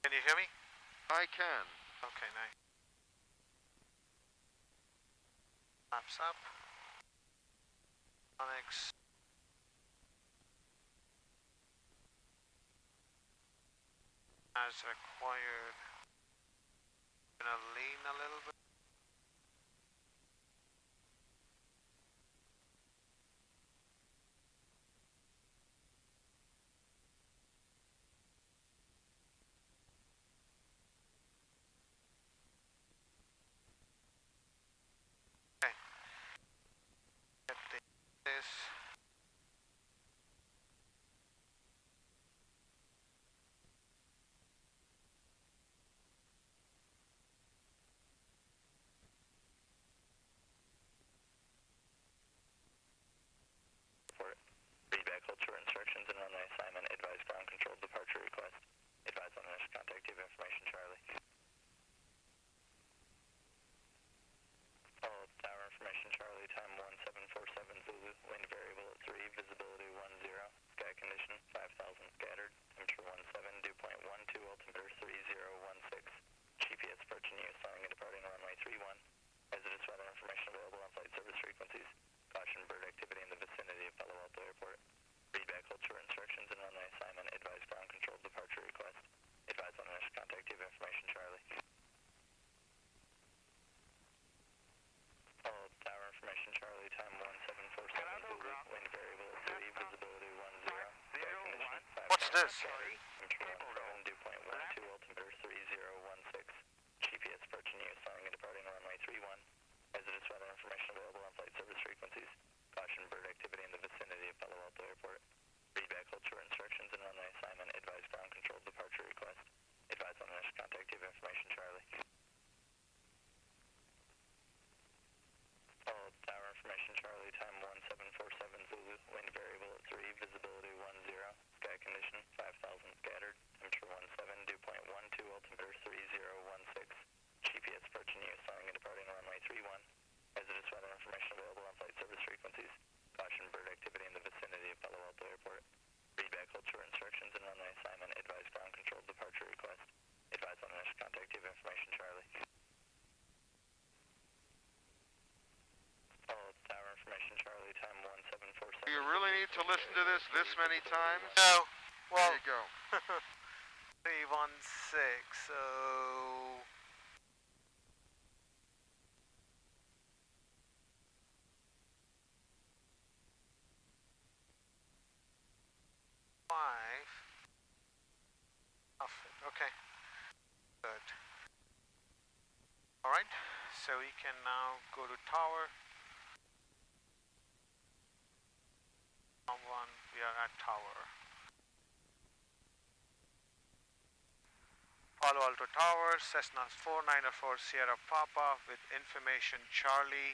Can you hear me? I can. Okay, nice. Maps up. Onyx. As required. Gonna lean a little bit. Okay. Get this. Feedback, culture instructions and runway assignment. Advise ground control departure request. Advise on this. Contact give information, Charlie. All tower information, Charlie. Time 1747 Zulu. Wind variable at 3. Visibility 10. Sky condition 5000 scattered. Temperature 17. Dew point 12. Altimeter 3016. GPS approaching you. Starting and departing runway 31. Hazardous weather information available on flight service frequencies. Caution bird activity in the vicinity of Palo Alto Airport. Feedback, culture instructions and runway assignment. Advise ground control departure request. Advise on this. Contact give information, Charlie. All tower information, Charlie. Time 1747 Zulu. Wind variable at 3. Visibility 10. Sky condition 5000 What's this? scattered. Temperature 17. Dew point 12. Altimeter 3016. GPS approaching you. Starting and departing runway 31. Hazardous weather information available on flight service frequencies. Caution bird activity in the vicinity of Palo Alto Airport. Feedback, culture instructions and runway assignment. Advise ground control departure request. Advise on this. Contact give information, Charlie. All tower information, Charlie. Time 1747 Zulu. Wind variable at 3. Visibility 10. Sky condition 5000 scattered. Temperature 17. Dew point 12. Altimeter 3016. GPS approaching you. Starting and departing runway 31. Hazardous weather information available on flight service frequencies. Caution bird activity in the vicinity of Palo Alto Airport. Feedback, culture instructions and runway assignment. Advise ground control departure request. Advise on this. Contact give information, Charlie. All tower information, Charlie. Time 1747. Do you really need to listen to this many times? No. Well, There you go. 316, so... Five. Okay. Good. Alright, so we can now go to tower. We are at tower. Palo Alto Tower, Cessna 494 Sierra Papa with information Charlie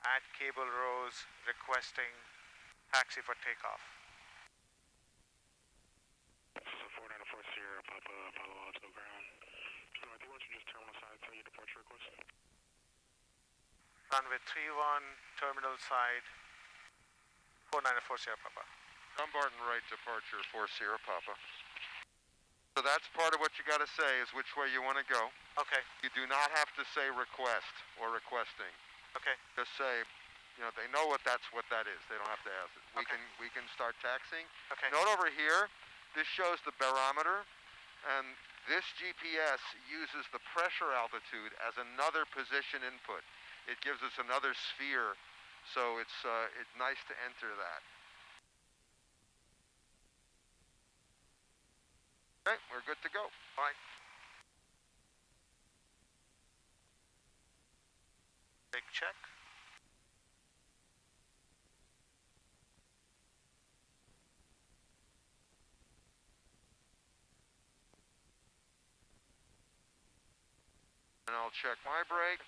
at Cable Rose requesting taxi for takeoff. This is a 494 Sierra Papa, Palo Alto ground. So I think once you just terminal side, tell your departure request. Runway 31, terminal side, 494 Sierra Papa. Dumbarton right departure for Sierra Papa. So that's part of what you got to say is which way you want to go. Okay, You do not have to say request or requesting. okay, Just say, you know, they know what that is. They don't have to ask it. Okay. We can start taxiing. okay. Note over here, this shows the barometer, and this GPS uses the pressure altitude as another position input. It gives us another sphere, so it's nice to enter that. Okay, we're good to go. All right. Big check. And I'll check my brakes.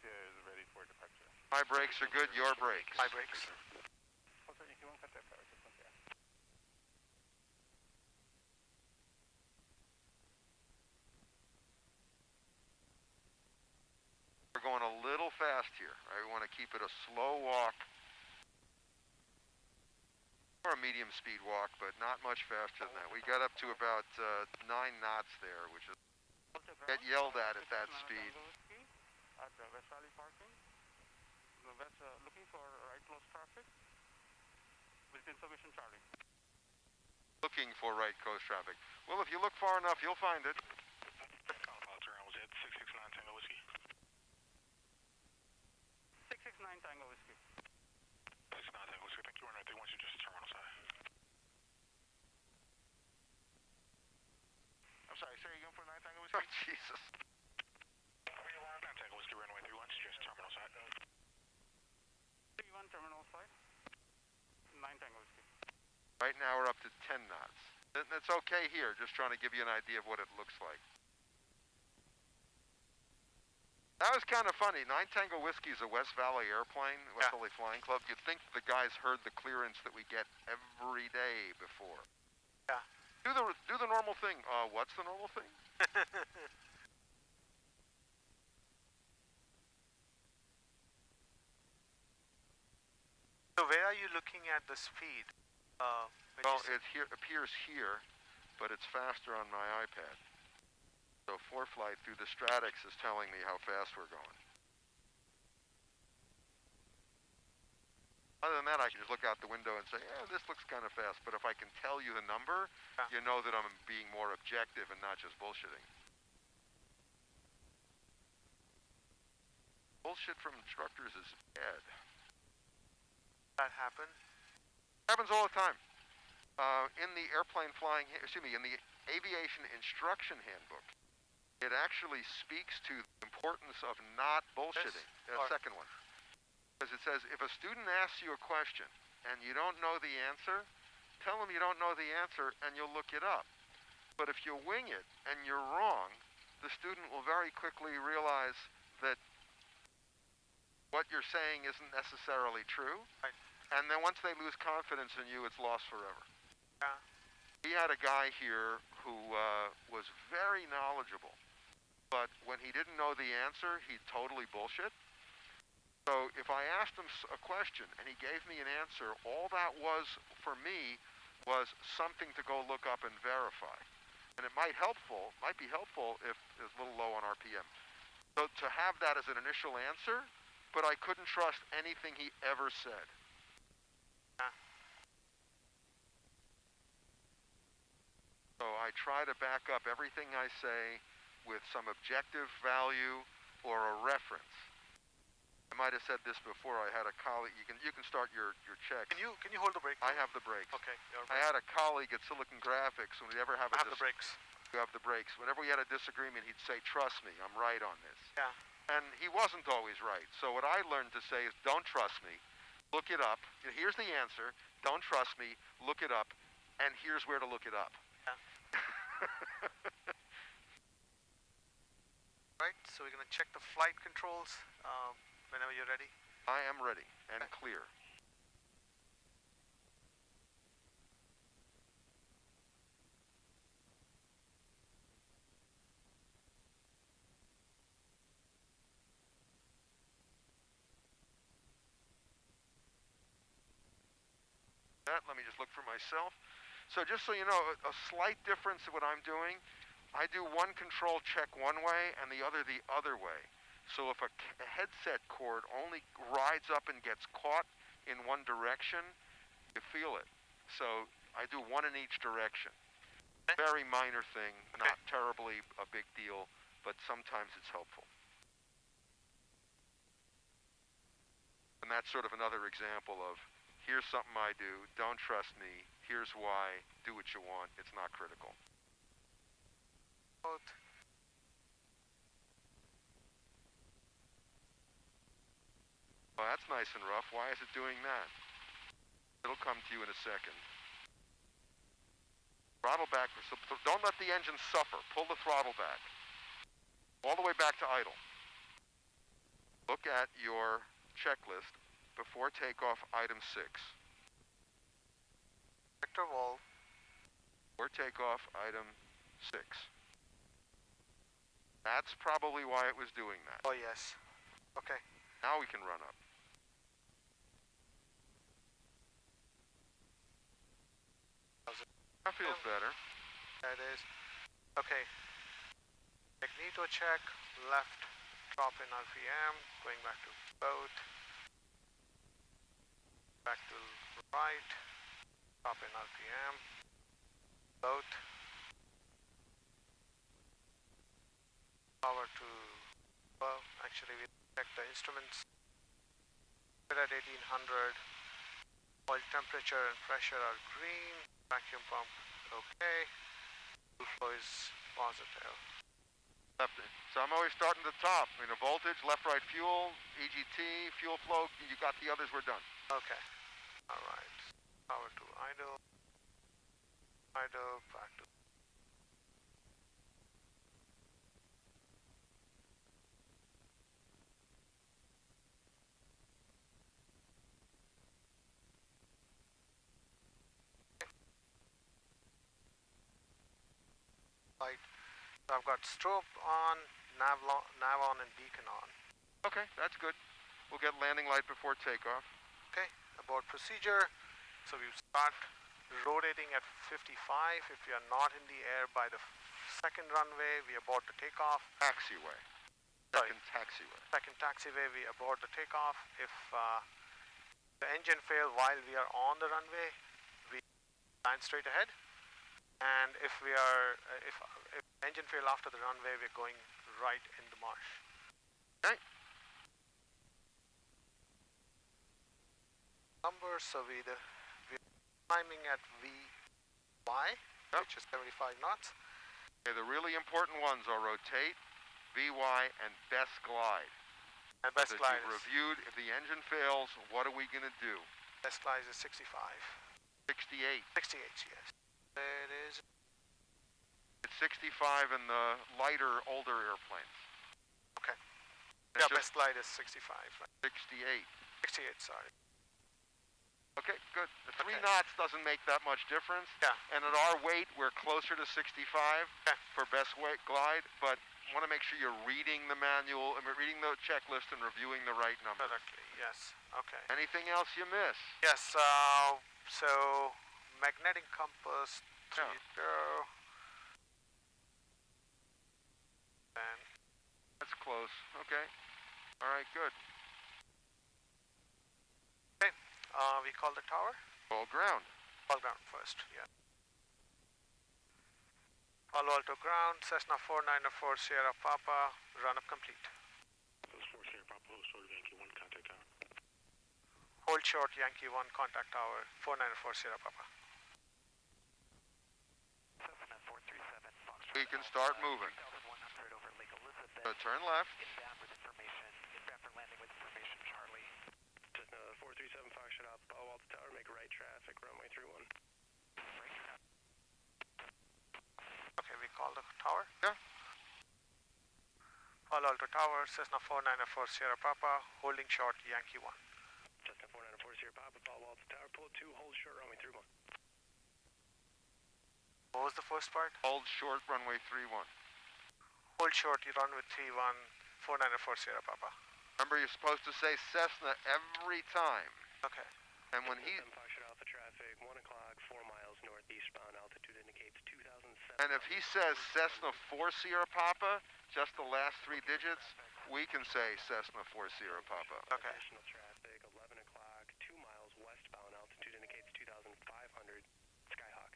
Is ready for departure. My brakes are good, your brakes. My brakes. We're going a little fast here. Right? We want to keep it a slow walk. or a medium speed walk, but not much faster than that. We got up to about 9 knots there, which is get yelled at that speed. At the West Valley parking, looking for right close traffic with information Charlie. Looking for right coast traffic. Well, if you look far enough, you'll find it. Alpha turn was at 669 Tango Whiskey. 669 Tango Whiskey. 669 Tango Whiskey. Thank you, right. They want you just terminal side. I'm sorry, say again for 9 Tango Whiskey? Oh, Jesus. 9 Tango Whiskey, runway 31, just terminal side. 31 terminal side. 9 Tango Whiskey. Right now we're up to 10 knots. That's okay here, just trying to give you an idea of what it looks like. That was kind of funny. 9 Tango Whiskey is a West Valley airplane, West Valley Flying Club. You'd think the guys heard the clearance that we get every day before. Yeah. Do the normal thing. What's the normal thing? So where are you looking at the speed? Well, it appears here, but it's faster on my iPad. So ForeFlight through the Stratix is telling me how fast we're going. Other than that, I can just look out the window and say, yeah, this looks kind of fast. But if I can tell you the number, you know that I'm being more objective and not just bullshitting. Bullshit from instructors is bad. That happen? Happens all the time. In the in the aviation instruction handbook, it actually speaks to the importance of not bullshitting. Second one. Because it says, if a student asks you a question and you don't know the answer, tell them you don't know the answer and you'll look it up. But if you wing it and you're wrong, the student will very quickly realize that what you're saying isn't necessarily true. Right. And then once they lose confidence in you, it's lost forever. Yeah. We had a guy here who was very knowledgeable, but when he didn't know the answer, he'd totally bullshit. So if I asked him a question and he gave me an answer, all that was for me was something to go look up and verify. And it might be helpful if it's a little low on RPM. So to have that as an initial answer, but I couldn't trust anything he ever said. So I try to back up everything I say with some objective value or a reference. I might have said this before. I had a colleague. You can start your check. Can you hold the brake? I have the brakes. Okay. I had a colleague at Silicon Graphics. When we ever have I have the brakes. You have the brakes. Whenever we had a disagreement, he'd say, "Trust me, I'm right on this." Yeah. And he wasn't always right. So what I learned to say is, "Don't trust me. Look it up. Here's the answer. Don't trust me. Look it up, and here's where to look it up." Yeah. Right. So we're gonna check the flight controls. Whenever you're ready. I am ready and clear. Let me just look for myself. So just so you know, a slight difference in what I'm doing, I do one control check one way and the other way. So if a headset cord only rides up and gets caught in one direction, you feel it. So I do one in each direction. Very minor thing, not terribly a big deal, but sometimes it's helpful. And that's sort of another example of, here's something I do, don't trust me, here's why, do what you want, it's not critical. Well, that's nice and rough. Why is it doing that? It'll come to you in a second. Throttle back. So don't let the engine suffer. Pull the throttle back. All the way back to idle. Look at your checklist before takeoff, item 6. Vector valve. Before takeoff, item 6. That's probably why it was doing that. Oh, yes. Okay. Now we can run up. That feels better. That is. Okay. Magneto check, left, drop in RPM, going back to both, back to right, drop in RPM, both, power to, well, actually we check the instruments, we're at 1800, oil temperature and pressure are green, vacuum pump okay, fuel flow is positive. So I'm always starting at the top. I mean, the voltage, left, right, fuel, EGT, fuel flow. You got the others. We're done. Okay. All right. Power to idle. Idle. Back to. Right. So I've got strobe on, nav on, and beacon on. Okay, that's good. We'll get landing light before takeoff. Okay. Abort procedure. So we start rotating at 55. If we are not in the air by the second runway, we abort the takeoff. Taxiway. Second taxiway. Second taxiway, we abort the takeoff. If the engine fails while we are on the runway, we land straight ahead. And if we are, if engine fail after the runway, we're going right in the marsh. Okay. Numbers, so we're climbing at VY, which is 75 knots. Okay, the really important ones are rotate, VY, and best glide. And best glide is reviewed. If the engine fails, what are we going to do? Best glide is 65. 68. 68, yes. It is. It's 65 in the lighter, older airplanes. Okay. It's Yeah, best glide is 65. Right? 68. 68, sorry. Okay, good. The 3 Okay. knots doesn't make that much difference. Yeah. And at our weight, we're closer to 65 for best weight glide, but want to make sure you're reading the manual, reading the checklist and reviewing the right numbers. Correctly, yes. Okay. Anything else you miss? Yes, so magnetic compass, 30. And that's close. Okay. All right, good. okay, we call the tower? All ground. All ground first, yeah. Palo Alto ground, Cessna 494 Sierra Papa, run up complete. Post 4 Sierra Papa, hold short Yankee 1, contact tower. Hold short Yankee 1, contact tower, 494 Sierra Papa. Cessna 437, Foxtrot. We can start moving. 3100 over Lake Elizabeth. So turn left. Inbound with information. Inbound for landing with information, Charlie. Cessna 437, Foxtrot out, Palo Alto Tower, make right traffic, runway 31. Right traffic. Okay, we call the tower? Yeah. Palo Alto Tower, Cessna 494 Sierra Papa, holding short Yankee 1. Cessna 494 Sierra Papa, Palo Alto Tower, pull 2, hold short, runway 31. What was the first part? Hold short runway 31. Hold short, you run with 31, 494 Sierra Papa. Remember, you're supposed to say Cessna every time. Okay. And when he... Foxtrot Alpha traffic, 1 o'clock, 4 miles northeastbound, altitude indicates 2007. And if he says Cessna 4 Sierra Papa, just the last 3 digits, we can say Cessna 4 Sierra Papa. Okay. Additional traffic, 11 o'clock, 2 miles westbound, altitude indicates 2,500, Skyhawk.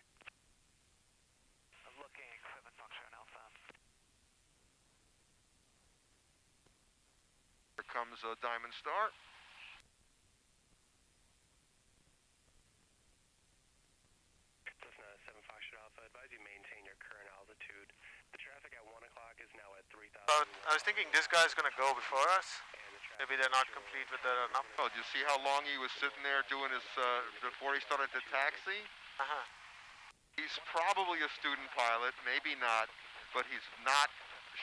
I'm looking, 7 Foxtrot Alpha. Here comes a Diamond Star. Cessna 7 Foxtrot Alpha, advise you maintain your current altitude. The traffic at 1 o'clock is now at 3,000. I was thinking this guy's gonna go before us. Maybe they're not complete with their number. Oh, did you see how long he was sitting there doing his, before he started to taxi? Uh-huh. He's probably a student pilot, maybe not, but he's not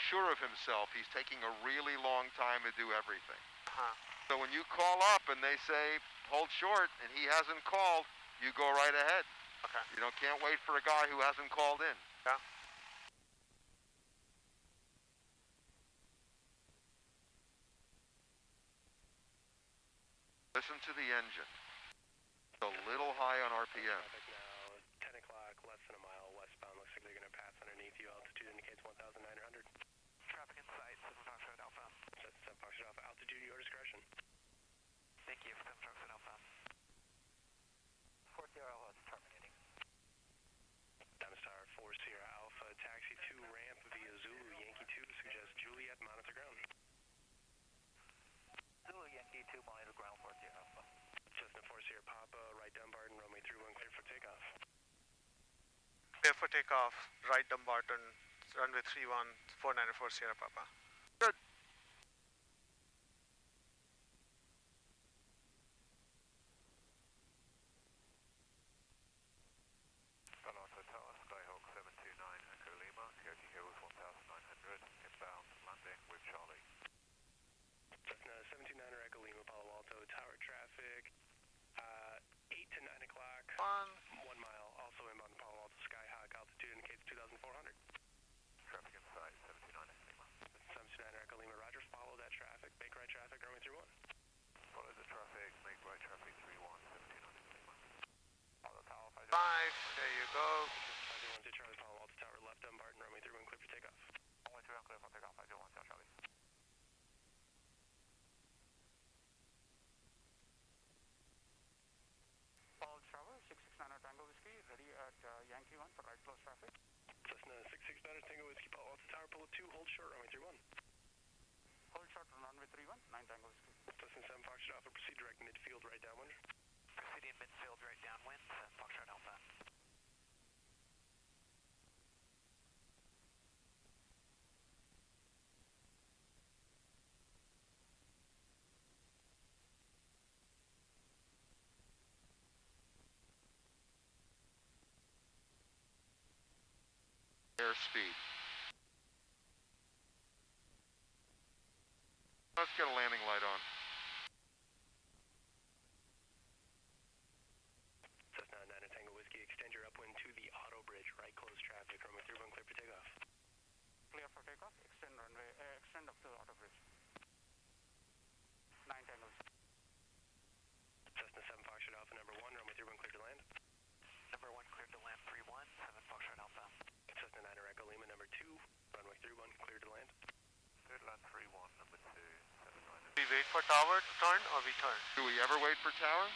sure of himself. He's taking a really long time to do everything. Uh-huh. So when you call up and they say, hold short, and he hasn't called, you go right ahead. Okay. You know, can't wait for a guy who hasn't called in. Yeah. Listen to the engine. It's a little high on RPM. Traffic now, 10 o'clock, less than a Yankee, 7 Foxtrot Alpha. 4 Sierra Alpha is terminating. Diamond Star 4 Sierra Alpha, taxi to ramp via Zulu, Yankee 2, suggest Juliet, monitor ground. Zulu Yankee 2, monitor ground 4 Sierra Alpha. Cessna 4 Sierra Papa, right Dumbarton, runway 31, clear for takeoff. Clear for takeoff, right Dumbarton, runway 31, 494 Sierra Papa. Good. Palo Alto Tower, Skyhawk 729 Echo Lima, Coyote Hills 1900, inbound landing with Charlie. Cessna 729 Echo Lima, Palo Alto, tower traffic, 8 to 9 o'clock, 1 mile, also inbound Palo Alto, Skyhawk, altitude indicates 2,400. Traffic in sight, 729 Echo Lima. 729 Echo Lima, roger, follow that traffic, make right traffic, runway 31. Follow the traffic, make right traffic 31, 729 Echo Lima. Palo Tower 5, there you go. 501 Charlie, Palo Alto Tower, left Dumbarton, runway 31, clear for takeoff. Runway 31, clear for takeoff, 501 Charlie. Paul Tower, 669 Tango Whiskey, ready at Yankee 1 for right close traffic. Cessna 669 Tango Whiskey, Palo Alto Tower, pull up 2, hold short, runway 31. Hold short on runway 31, 9 Tango Whiskey. Cessna 7 Foxtrot Alpha, proceed direct midfield, right downwind. Proceeding midfield, right downwind, 7 Foxtrot Alpha. Airspeed. Let's get a landing light on. Cessna 9 Tango Whiskey, extend your upwind to the auto bridge, right close traffic, runway 31, clear for takeoff. Clear for takeoff, extend runway, extend up to the auto bridge. 9 Tango Whiskey. Cessna 7 Foxtrot Alpha, number 1, runway 31, clear to land. Number 1, cleared to land 31, 7 Foxtrot Alpha. Cessna 9 Echo Lima, number 2, runway 31, clear to land. Cleared land 31, number 2, 79. We wait for tower to turn or we turn? Do we ever wait for tower?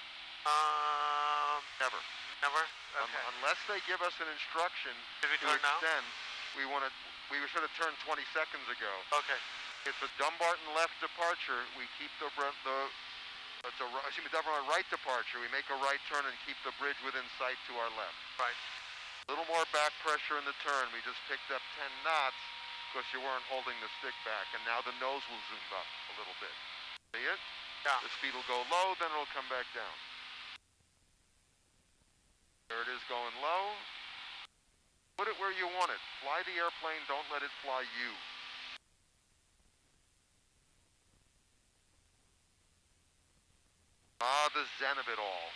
Never. Never? Okay. Unless they give us an instruction Did we to turn now? extend, we should have turned 20 seconds ago. Okay. It's a Dumbarton left departure. We keep Dumbarton right departure. We make a right turn and keep the bridge within sight to our left. Right. A little more back pressure in the turn. We just picked up 10 knots because you weren't holding the stick back, and now the nose will zoom up a little bit. See it? Yeah. The speed will go low, then it'll come back down. There it is going low. Put it where you want it. Fly the airplane, don't let it fly you. Ah, the zen of it all.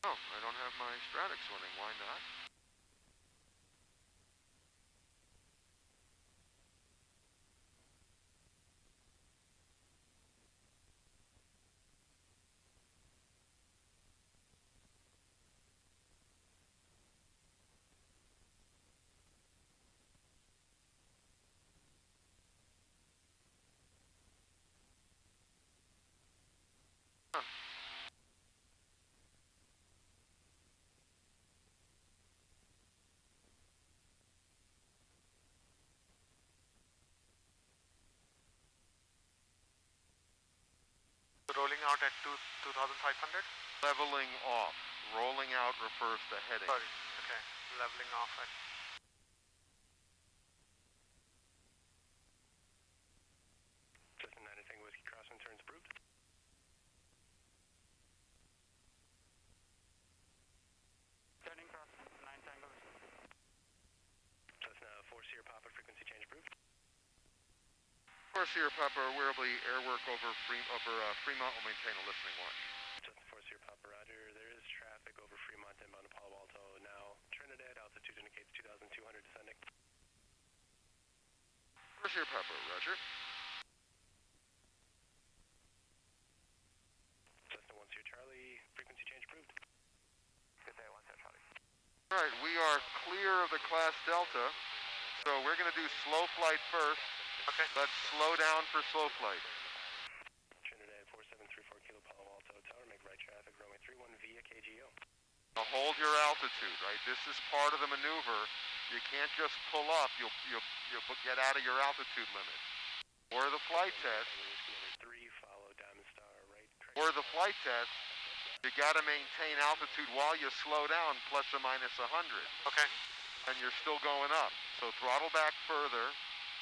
Oh, I don't have my Stratix running. Why not? Rolling out at 2,500? Leveling off. Rolling out refers to heading. Sorry. Okay. Leveling off at... Cessna 9 Tango Whiskey, crosswind turns approved. Turning cross, 9 Tango Whiskey. Cessna 4 Sierra Papa, frequency change approved. Of course, here, Papa, wearably airwork over Fremont will maintain a listening watch. Cessna 4 Sierra Papa, roger. There is traffic over Fremont inbound to Palo Alto now. Trinidad, altitude indicates 2,200 descending. Of course, here, Papa, roger. Cessna 1 Sierra Charlie, frequency change approved. Good day, 1 Sierra Charlie. All right, we are clear of the class Delta. So we're going to do slow flight first. Okay. Let's slow down for slow flight. Trinidad 4734 Kilo Palo Alto Tower, make right traffic, runway 31 via KGO. Now hold your altitude, right? This is part of the maneuver. You can't just pull up. You'll get out of your altitude limit. For the flight test, for the flight test, you got to maintain altitude while you slow down plus or minus 100. Okay. And you're still going up. So throttle back further.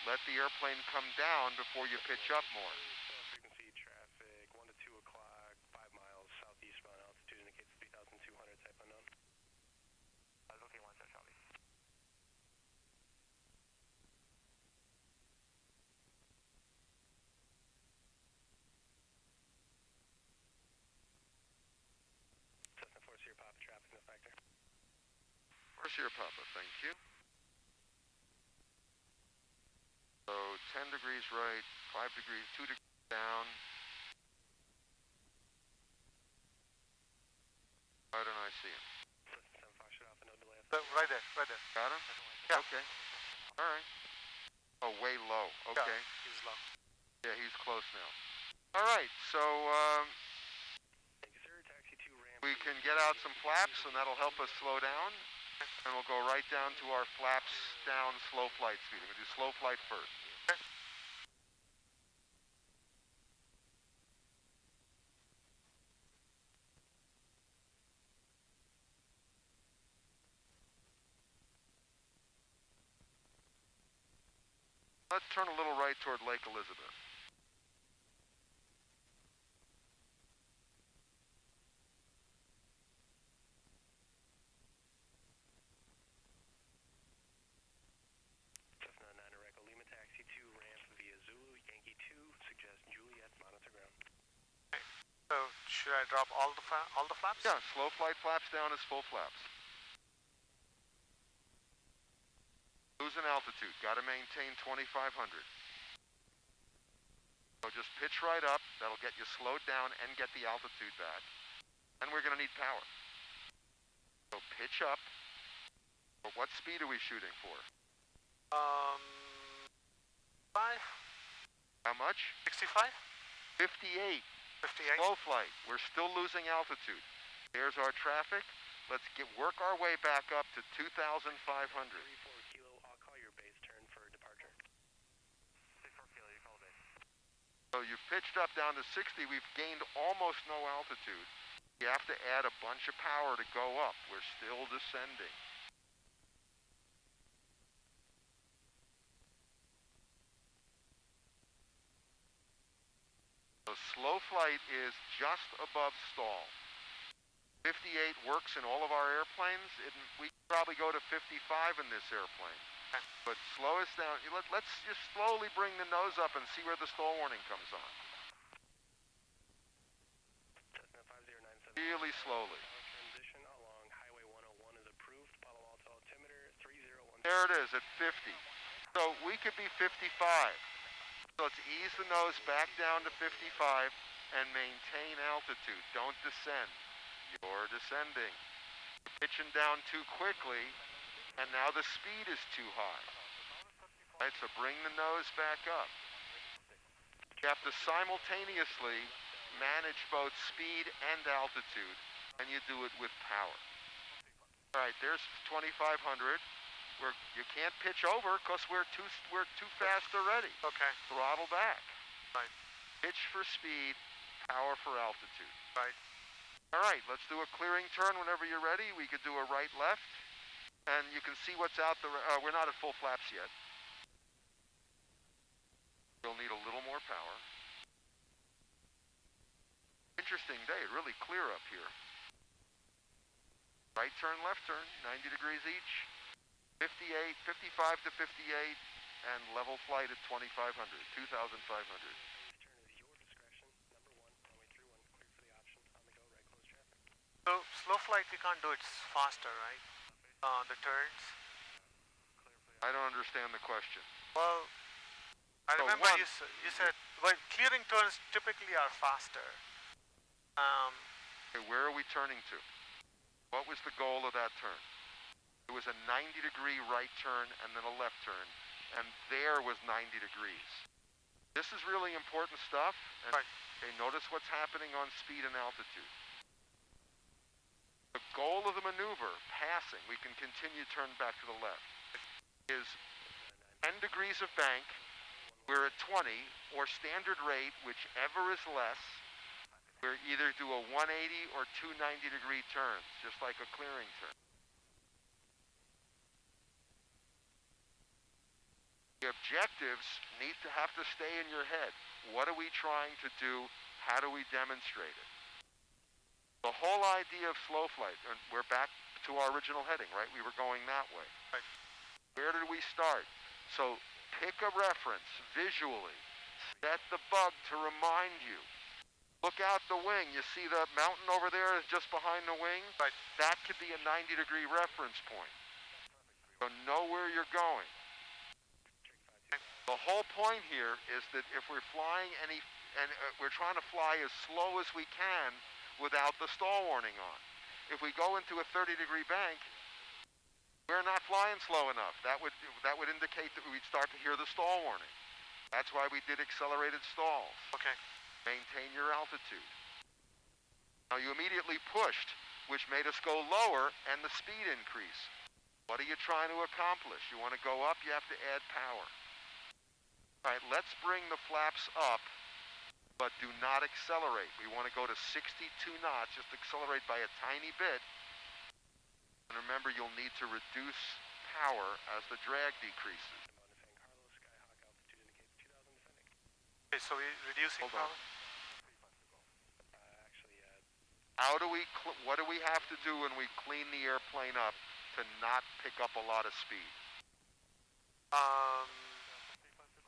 Let the airplane come down before you pitch up more. Frequency traffic 1 to 2 o'clock, 5 miles southeastbound altitude indicates 3,200 type unknown. Okay, 1 Charlie. Cessna 4 Sierra Papa traffic no factor. 4 Sierra Papa, thank you. So 10 degrees right, 5 degrees, 2 degrees down. Why don't I see him? Cessna 7 Fox Alpha, no delay. Right there, right there. Got him? Yeah. Okay. All right. Oh, way low. Okay. Yeah, he's low. Yeah, he's close now. All right, so Thank you, sir. Taxi 2 ramp. we can get out some flaps, and that'll help us slow down. And we'll go right down to our flaps down slow flight speed. We'll do slow flight first. Okay. Let's turn a little right toward Lake Elizabeth. Cessna 9 Echo Lima, taxi 2 ramp via Zulu, Yankee 2, suggest Juliet, monitor ground. So should I drop all the flaps? Yeah, slow flight flaps down is full flaps. Losing altitude, got to maintain 2,500. So just pitch right up, that'll get you slowed down and get the altitude back. And we're going to need power. So pitch up. But what speed are we shooting for? 5, How much? 65, 58. 58. Slow flight. We're still losing altitude. There's our traffic. Let's work our way back up to 2,500. 34 Kilo, I'll call your base turn for departure. 64 Kilo, you call base. So you've pitched up down to 60. We've gained almost no altitude. You have to add a bunch of power to go up. We're still descending. So slow flight is just above stall. 58 works in all of our airplanes. We could probably go to 55 in this airplane. But slow us down. Let's just slowly bring the nose up and see where the stall warning comes on. Cessna 5097. Really slowly. Transition along Highway 101 is approved. Palo Alto altimeter 301. There it is at 50. So we could be 55. So let's ease the nose back down to 55 and maintain altitude. Don't descend. You're descending. You're pitching down too quickly, and now the speed is too high. Right, so bring the nose back up. You have to simultaneously manage both speed and altitude, and you do it with power. All right, there's 2,500. You can't pitch over because we're too fast already. Okay. Throttle back. Right. Pitch for speed, power for altitude. Right. All right, let's do a clearing turn whenever you're ready. We could do a right left, and you can see what's out the. We're not at full flaps yet. We'll need a little more power. Interesting day, really clear up here. Right turn, left turn, 90 degrees each. 58, 55 to 58, and level flight at 2,500, 2,500. Turn is your discretion. Number 1, runway 31, clear for the option. On the go, right close traffic. So slow flight, we can't do it faster, right? The turns. I don't understand the question. Well, I So remember one- you said, well, clearing turns typically are faster. Okay, where are we turning to? What was the goal of that turn? It was a 90-degree right turn and then a left turn, and there was 90 degrees. This is really important stuff, and okay, notice what's happening on speed and altitude. The goal of the maneuver, passing, we can continue turn back to the left, is 10 degrees of bank, we're at 20, or standard rate, whichever is less, we're either do a 180 or two 90-degree turns, just like a clearing turn. The objectives need to have to stay in your head. What are we trying to do? How do we demonstrate it? The whole idea of slow flight, and we're back to our original heading, right? We were going that way. Right. Where did we start? So pick a reference visually. Set the bug to remind you. Look out the wing. You see the mountain over there is just behind the wing? Right. That could be a 90-degree reference point. So know where you're going. The whole point here is that if we're flying we're trying to fly as slow as we can without the stall warning on. If we go into a 30-degree bank, we're not flying slow enough. That would indicate that we'd start to hear the stall warning. That's why we did accelerated stalls. Okay. Maintain your altitude. Now you immediately pushed, which made us go lower and the speed increase. What are you trying to accomplish? You want to go up, you have to add power. All right, let's bring the flaps up, but do not accelerate. We want to go to 62 knots, just accelerate by a tiny bit. And remember, you'll need to reduce power as the drag decreases. Okay, so we're reducing Hold on. power? What do we have to do when we clean the airplane up to not pick up a lot of speed?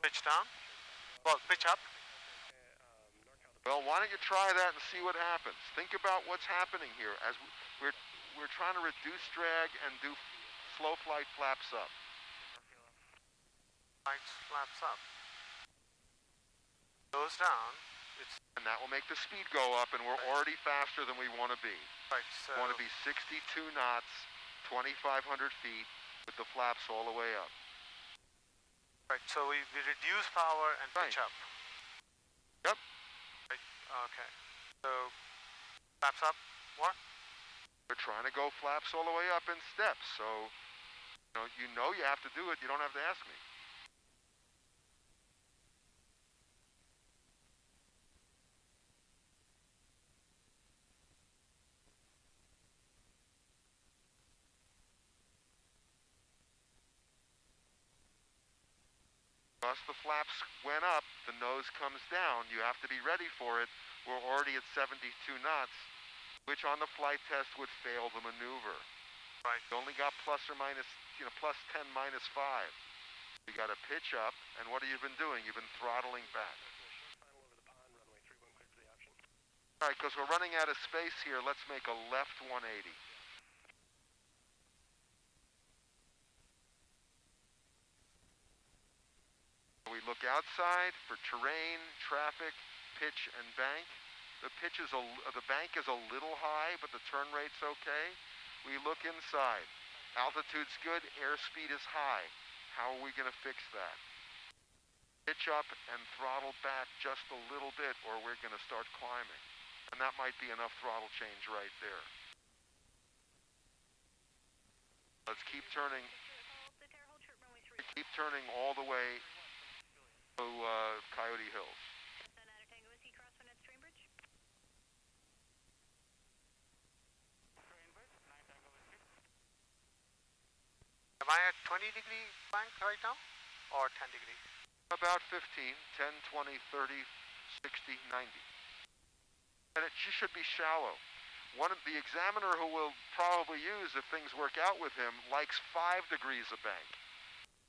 Pitch down? Well, pitch up? Well, why don't you try that and see what happens? Think about what's happening here as we're trying to reduce drag and do slow flight flaps up. Flaps up. Goes down. And that will make the speed go up, and we're already faster than we want to be. Right, so... We want to be 62 knots, 2,500 feet, with the flaps all the way up. Right, so we reduce power and pitch up. Yep. Right, okay. So, flaps up, what? We're trying to go flaps all the way up in steps, so you know you have to do it. You don't have to ask me. Once the flaps went up, the nose comes down. You have to be ready for it. We're already at 72 knots, which on the flight test would fail the maneuver. Right. You only got plus or minus, plus 10, minus 5. You got to pitch up, and what have you been doing? You've been throttling back. All right, because we're running out of space here, let's make a left 180. We look outside for terrain, traffic, pitch, and bank. The bank is a little high, but the turn rate's okay. We look inside. Altitude's good, airspeed is high. How are we going to fix that? Pitch up and throttle back just a little bit, or we're going to start climbing. And that might be enough throttle change right there. Let's keep turning. Keep turning all the way to Coyote Hills. Am I at 20-degree bank right now, or 10-degree? About 15, 10, 20, 30, 60, 90. And it should be shallow. The examiner who will probably use, if things work out with him, likes 5 degrees of bank,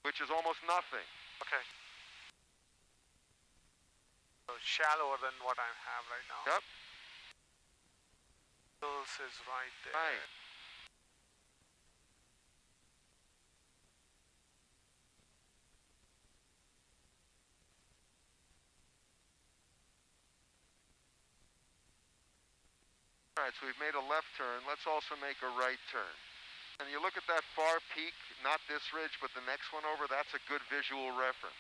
which is almost nothing. Okay. So shallower than what I have right now. Yep. Hills is right there. Right. All right, so we've made a left turn. Let's also make a right turn. and you look at that far peak, not this ridge, but the next one over, that's a good visual reference.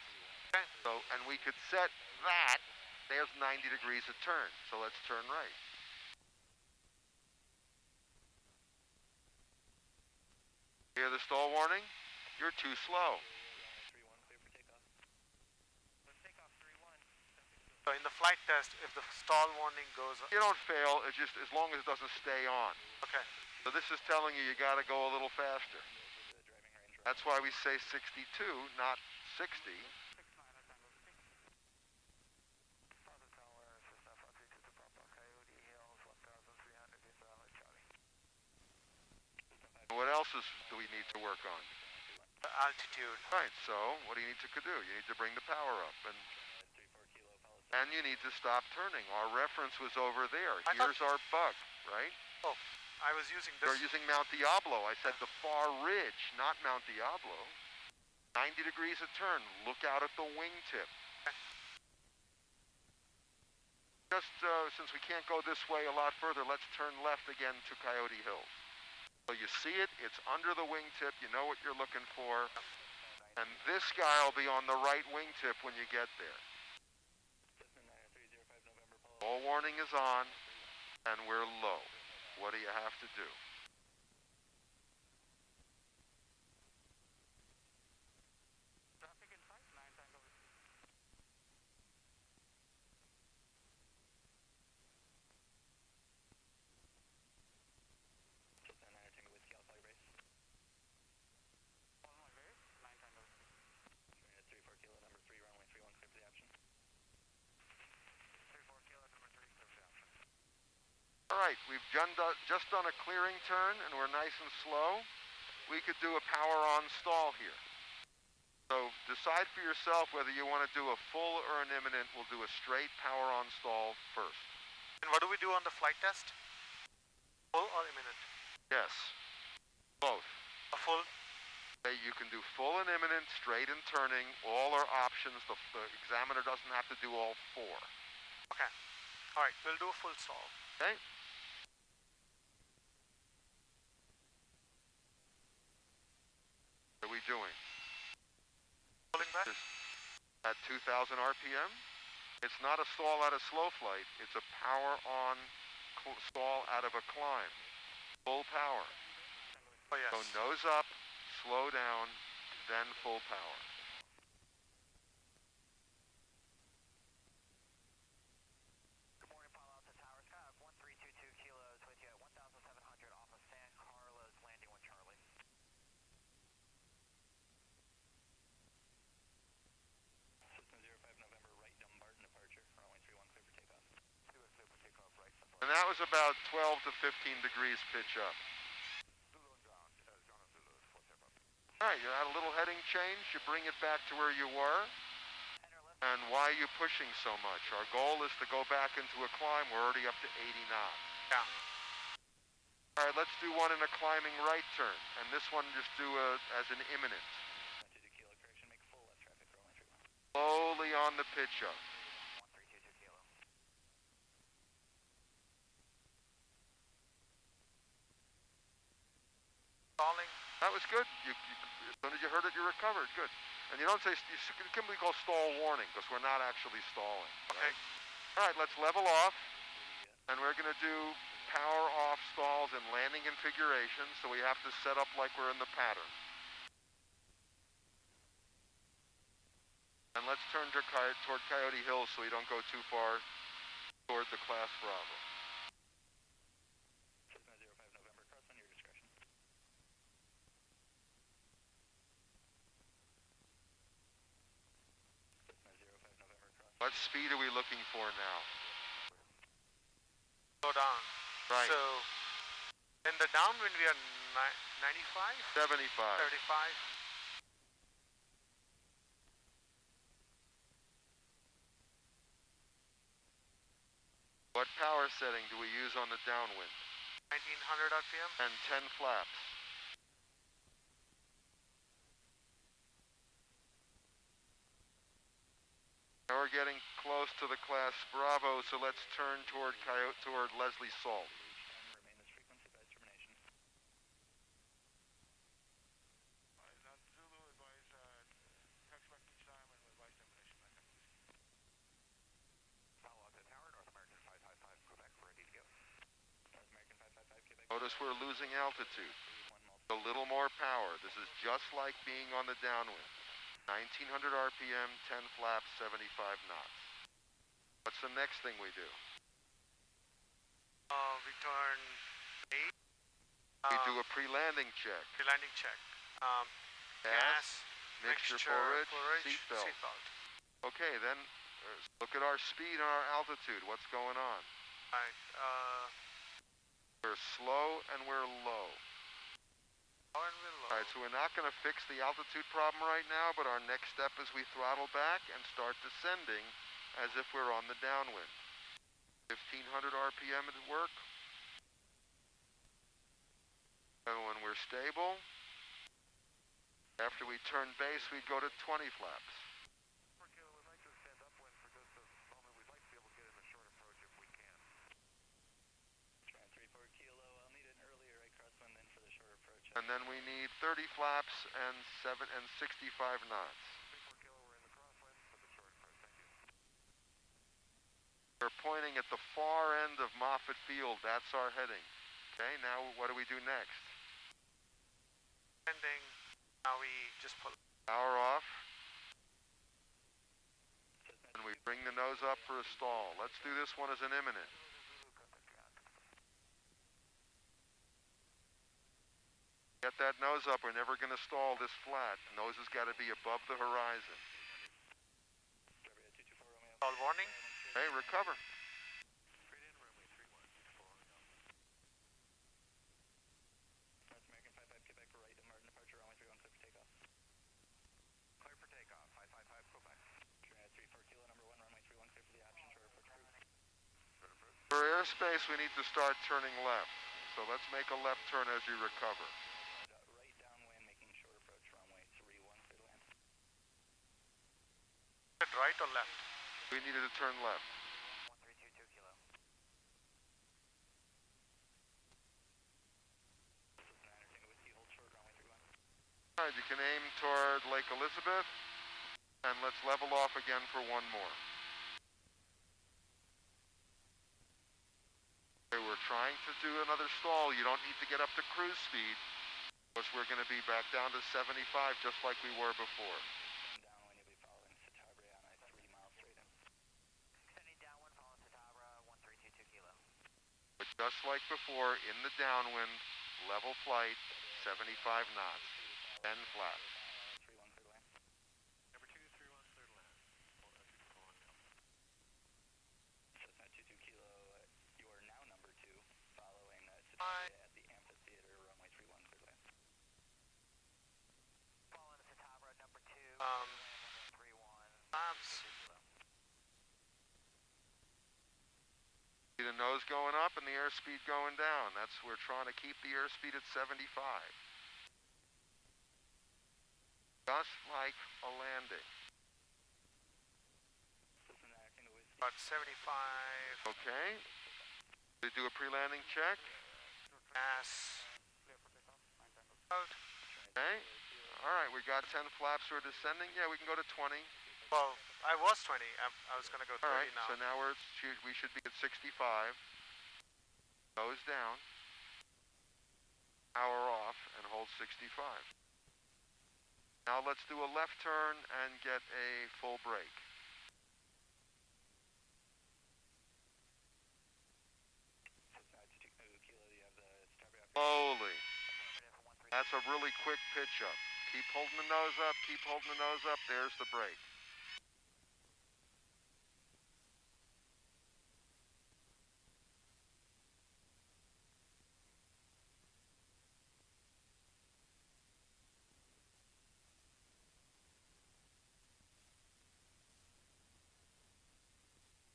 Okay. So, and we could set that, there's 90 degrees of turn. So let's turn right. Hear the stall warning? You're too slow. So in the flight test, if the stall warning goes... You don't fail, it's just as long as it doesn't stay on. Okay. So this is telling you you got to go a little faster. That's why we say 62, not 60. What else do we need to work on? The altitude. Right, so what do you need to do? You need to bring the power up, and you need to stop turning. Our reference was over there. Here's our bug, right? Oh, I was using this. You're using Mount Diablo. I said the far ridge, not Mount Diablo. 90 degrees of turn. Look out at the wingtip. Just since we can't go this way a lot further, let's turn left again to Coyote Hills. So you see it, it's under the wingtip, you know what you're looking for. And this guy will be on the right wingtip when you get there. All warning is on, and we're low. What do you have to do? All right, we've just done a clearing turn, and we're nice and slow. We could do a power on stall here. So decide for yourself whether you want to do a full or an imminent. We'll do a straight power on stall first. And what do we do on the flight test? Full or imminent? Yes, both. A full? You can do full and imminent, straight and turning. All are options. The examiner doesn't have to do all four. Okay. All right, we'll do a full stall. Okay. What are we doing? Pulling back? At 2,000 RPM. It's not a stall out of slow flight. It's a power on stall out of a climb. Full power. Oh, yes. So nose up, slow down, then full power. Good morning, Palo Alto Tower. Sky 1322 kilos with you at 1,700 off of San Carlos, landing with Charlie. System 05 November, right Dumbarton departure, runway 31 clear for takeoff. Clear for takeoff, right. And that was about 12 to 15 degrees pitch up. All right, you had a little heading change. You bring it back to where you were. And why are you pushing so much? Our goal is to go back into a climb. We're already up to 80 knots. Yeah. All right, let's do one in a climbing right turn. And this one just do as an imminent. Slowly on the pitch up. Stalling. That was good. As soon as you heard it, you recovered. Good. And you don't say, it can be called stall warning because we're not actually stalling. Okay. Right? All right, let's level off. And we're going to do power off stalls and landing configuration. So we have to set up like we're in the pattern. And let's turn toward Coyote Hills so we don't go too far toward the Class Bravo. What speed are we looking for now? Slow down. Right. So, in the downwind we are 95? 75. 35. What power setting do we use on the downwind? 1900 RPM. And 10 flaps. Now we're getting close to the Class Bravo, so let's turn toward Leslie Salt. Notice we're losing altitude. A little more power. This is just like being on the downwind. 1900 RPM, 10 flaps, 75 knots. What's the next thing we do? We turn 8. We do a pre-landing check. Pre-landing check. Gas, mixture, forage, seatbelt. Seatbelt. Okay, then look at our speed and our altitude. What's going on? Right. We're slow and we're low. Low and we're low. All right, so we're not going to fix the altitude problem right now, but our next step is we throttle back and start descending as if we're on the downwind. 1500 RPM at work. And when we're stable, after we turn base, we go to 20 flaps. We'd like to ascend upwind for just a moment. We'd like to be able to get in a short approach if we can. Trend 34 kilo, I'll need an earlier right crosswind then for the short approach. And then we need 30 flaps and 65 knots. 34 kilo, we're in the crosswind for the short approach. Thank you. We're pointing at the far end of Moffett Field. That's our heading. Okay, now what do we do next? Ending. Now we just pull. Power off. And we bring the nose up for a stall. Let's do this one as an imminent. Get that nose up. We're never going to stall this flat. Nose has got to be above the horizon. All warning. Hey, recover. North American 55 Quebec, right to Martin departure, runway 31 clear for takeoff. Clear for takeoff. 555, go back. Trend 34 kilo, number 1, runway 31 clear for the option, short approach cruise. For airspace, we need to start turning left. So let's make a left turn as we recover. Right downwind, making short approach, runway 31 clear to land. Right or left? We needed to turn left. 1322 kilo. This is 9 Tango Whiskey, hold short, runway 31. All right, you can aim toward Lake Elizabeth, and let's level off again for one more. Okay, we're trying to do another stall. You don't need to get up to cruise speed, because we're going to be back down to 75 just like we were before. Downwind, you'll be following Satabra on a 3 mile straight in. Extending downwind, following Satabra, 1322 kilo. But just like before, in the downwind, level flight, 75 knots, 10 flaps. 31 clear to land. Number 231, clear to land. Cessna 22 kilo, you are now number 2, following Satabra at the amphitheater, runway 31 clear to land. Following Satabra, number 2, 31. Flaps. See the nose going up and the airspeed going down. That's, we're trying to keep the airspeed at 75. Just like a landing. Cessna Tango Whiskey. About 75. Okay. They do a pre-landing check. Gas. Out. Okay. All right, we got 10 flaps. We're descending. Yeah, we can go to 20. Well, I was 20. I was gonna go 30 All right, now. so now we should be at 65. Nose down. Power off and hold 65. Now let's do a left turn and get a full brake. Cessna 22 kilo, you have the Satabra. Slowly. That's a really quick pitch up. Keep holding the nose up, keep holding the nose up. There's the brake.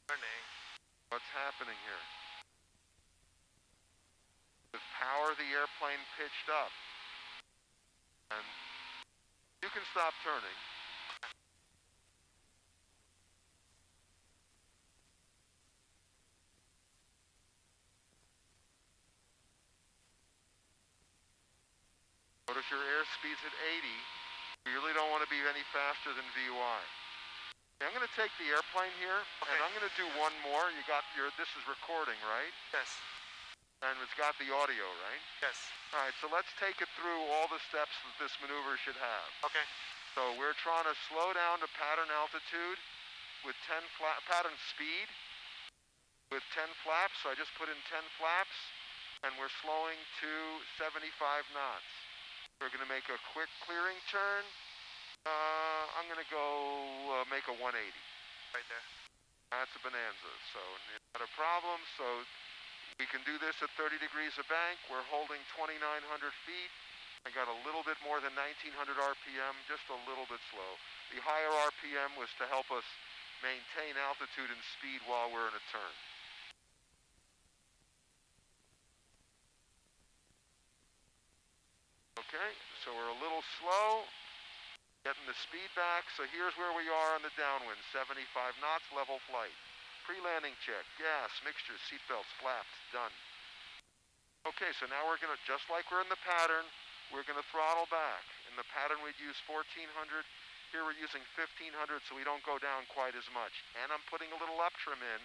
Turning. What's happening here? With power, the airplane pitched up. And you can stop turning. Notice your airspeed's at 80. You really don't want to be any faster than VY. Okay, I'm going to take the airplane here, and I'm going to do one more. You got your, this is recording, right? Yes. And it's got the audio, right? Yes. All right, so let's take it through all the steps that this maneuver should have. Okay. So we're trying to slow down to pattern altitude with 10 pattern speed with 10 flaps. So I just put in 10 flaps, and we're slowing to 75 knots. We're going to make a quick clearing turn. I'm going to go make a 180. Right there. That's a bonanza. So not a problem. So we can do this at 30 degrees of bank. We're holding 2,900 feet. I got a little bit more than 1,900 RPM, just a little bit slow. The higher RPM was to help us maintain altitude and speed while we're in a turn. Okay, so we're a little slow, getting the speed back. So here's where we are on the downwind, 75 knots, level flight. Pre-landing check, gas, mixture, seatbelts, flaps, done. Okay, so now we're gonna, just like we're in the pattern, we're gonna throttle back. In the pattern we'd use 1,400, here we're using 1,500 so we don't go down quite as much. And I'm putting a little up trim in,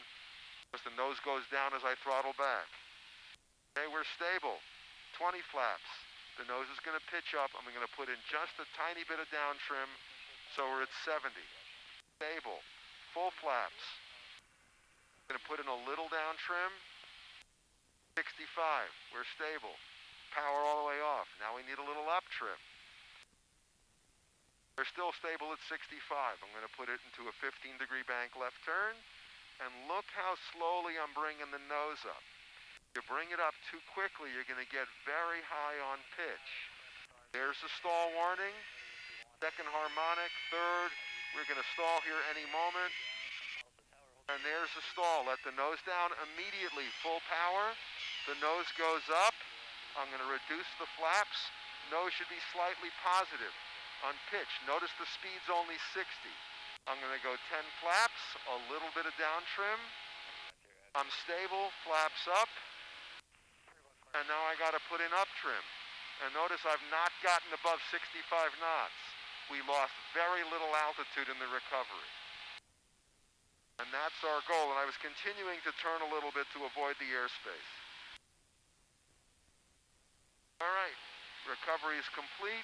because the nose goes down as I throttle back. Okay, we're stable, 20 flaps. The nose is gonna pitch up, I'm gonna put in just a tiny bit of down trim, so we're at 70. Stable, full flaps. Gonna put in a little down trim, 65, we're stable. Power all the way off. Now we need a little up trim. We're still stable at 65. I'm going to put it into a 15-degree bank left turn, and look how slowly I'm bringing the nose up. You bring it up too quickly, you're going to get very high on pitch. There's the stall warning. Second harmonic, third. We're going to stall here any moment. And there's the stall. Let the nose down immediately, full power. The nose goes up. I'm going to reduce the flaps. Nose should be slightly positive on pitch. Notice the speed's only 60. I'm going to go 10 flaps, a little bit of down trim. I'm stable, flaps up. And now I got to put in up trim. And notice I've not gotten above 65 knots. We lost very little altitude in the recovery. And that's our goal. And I was continuing to turn a little bit to avoid the airspace. All right, recovery is complete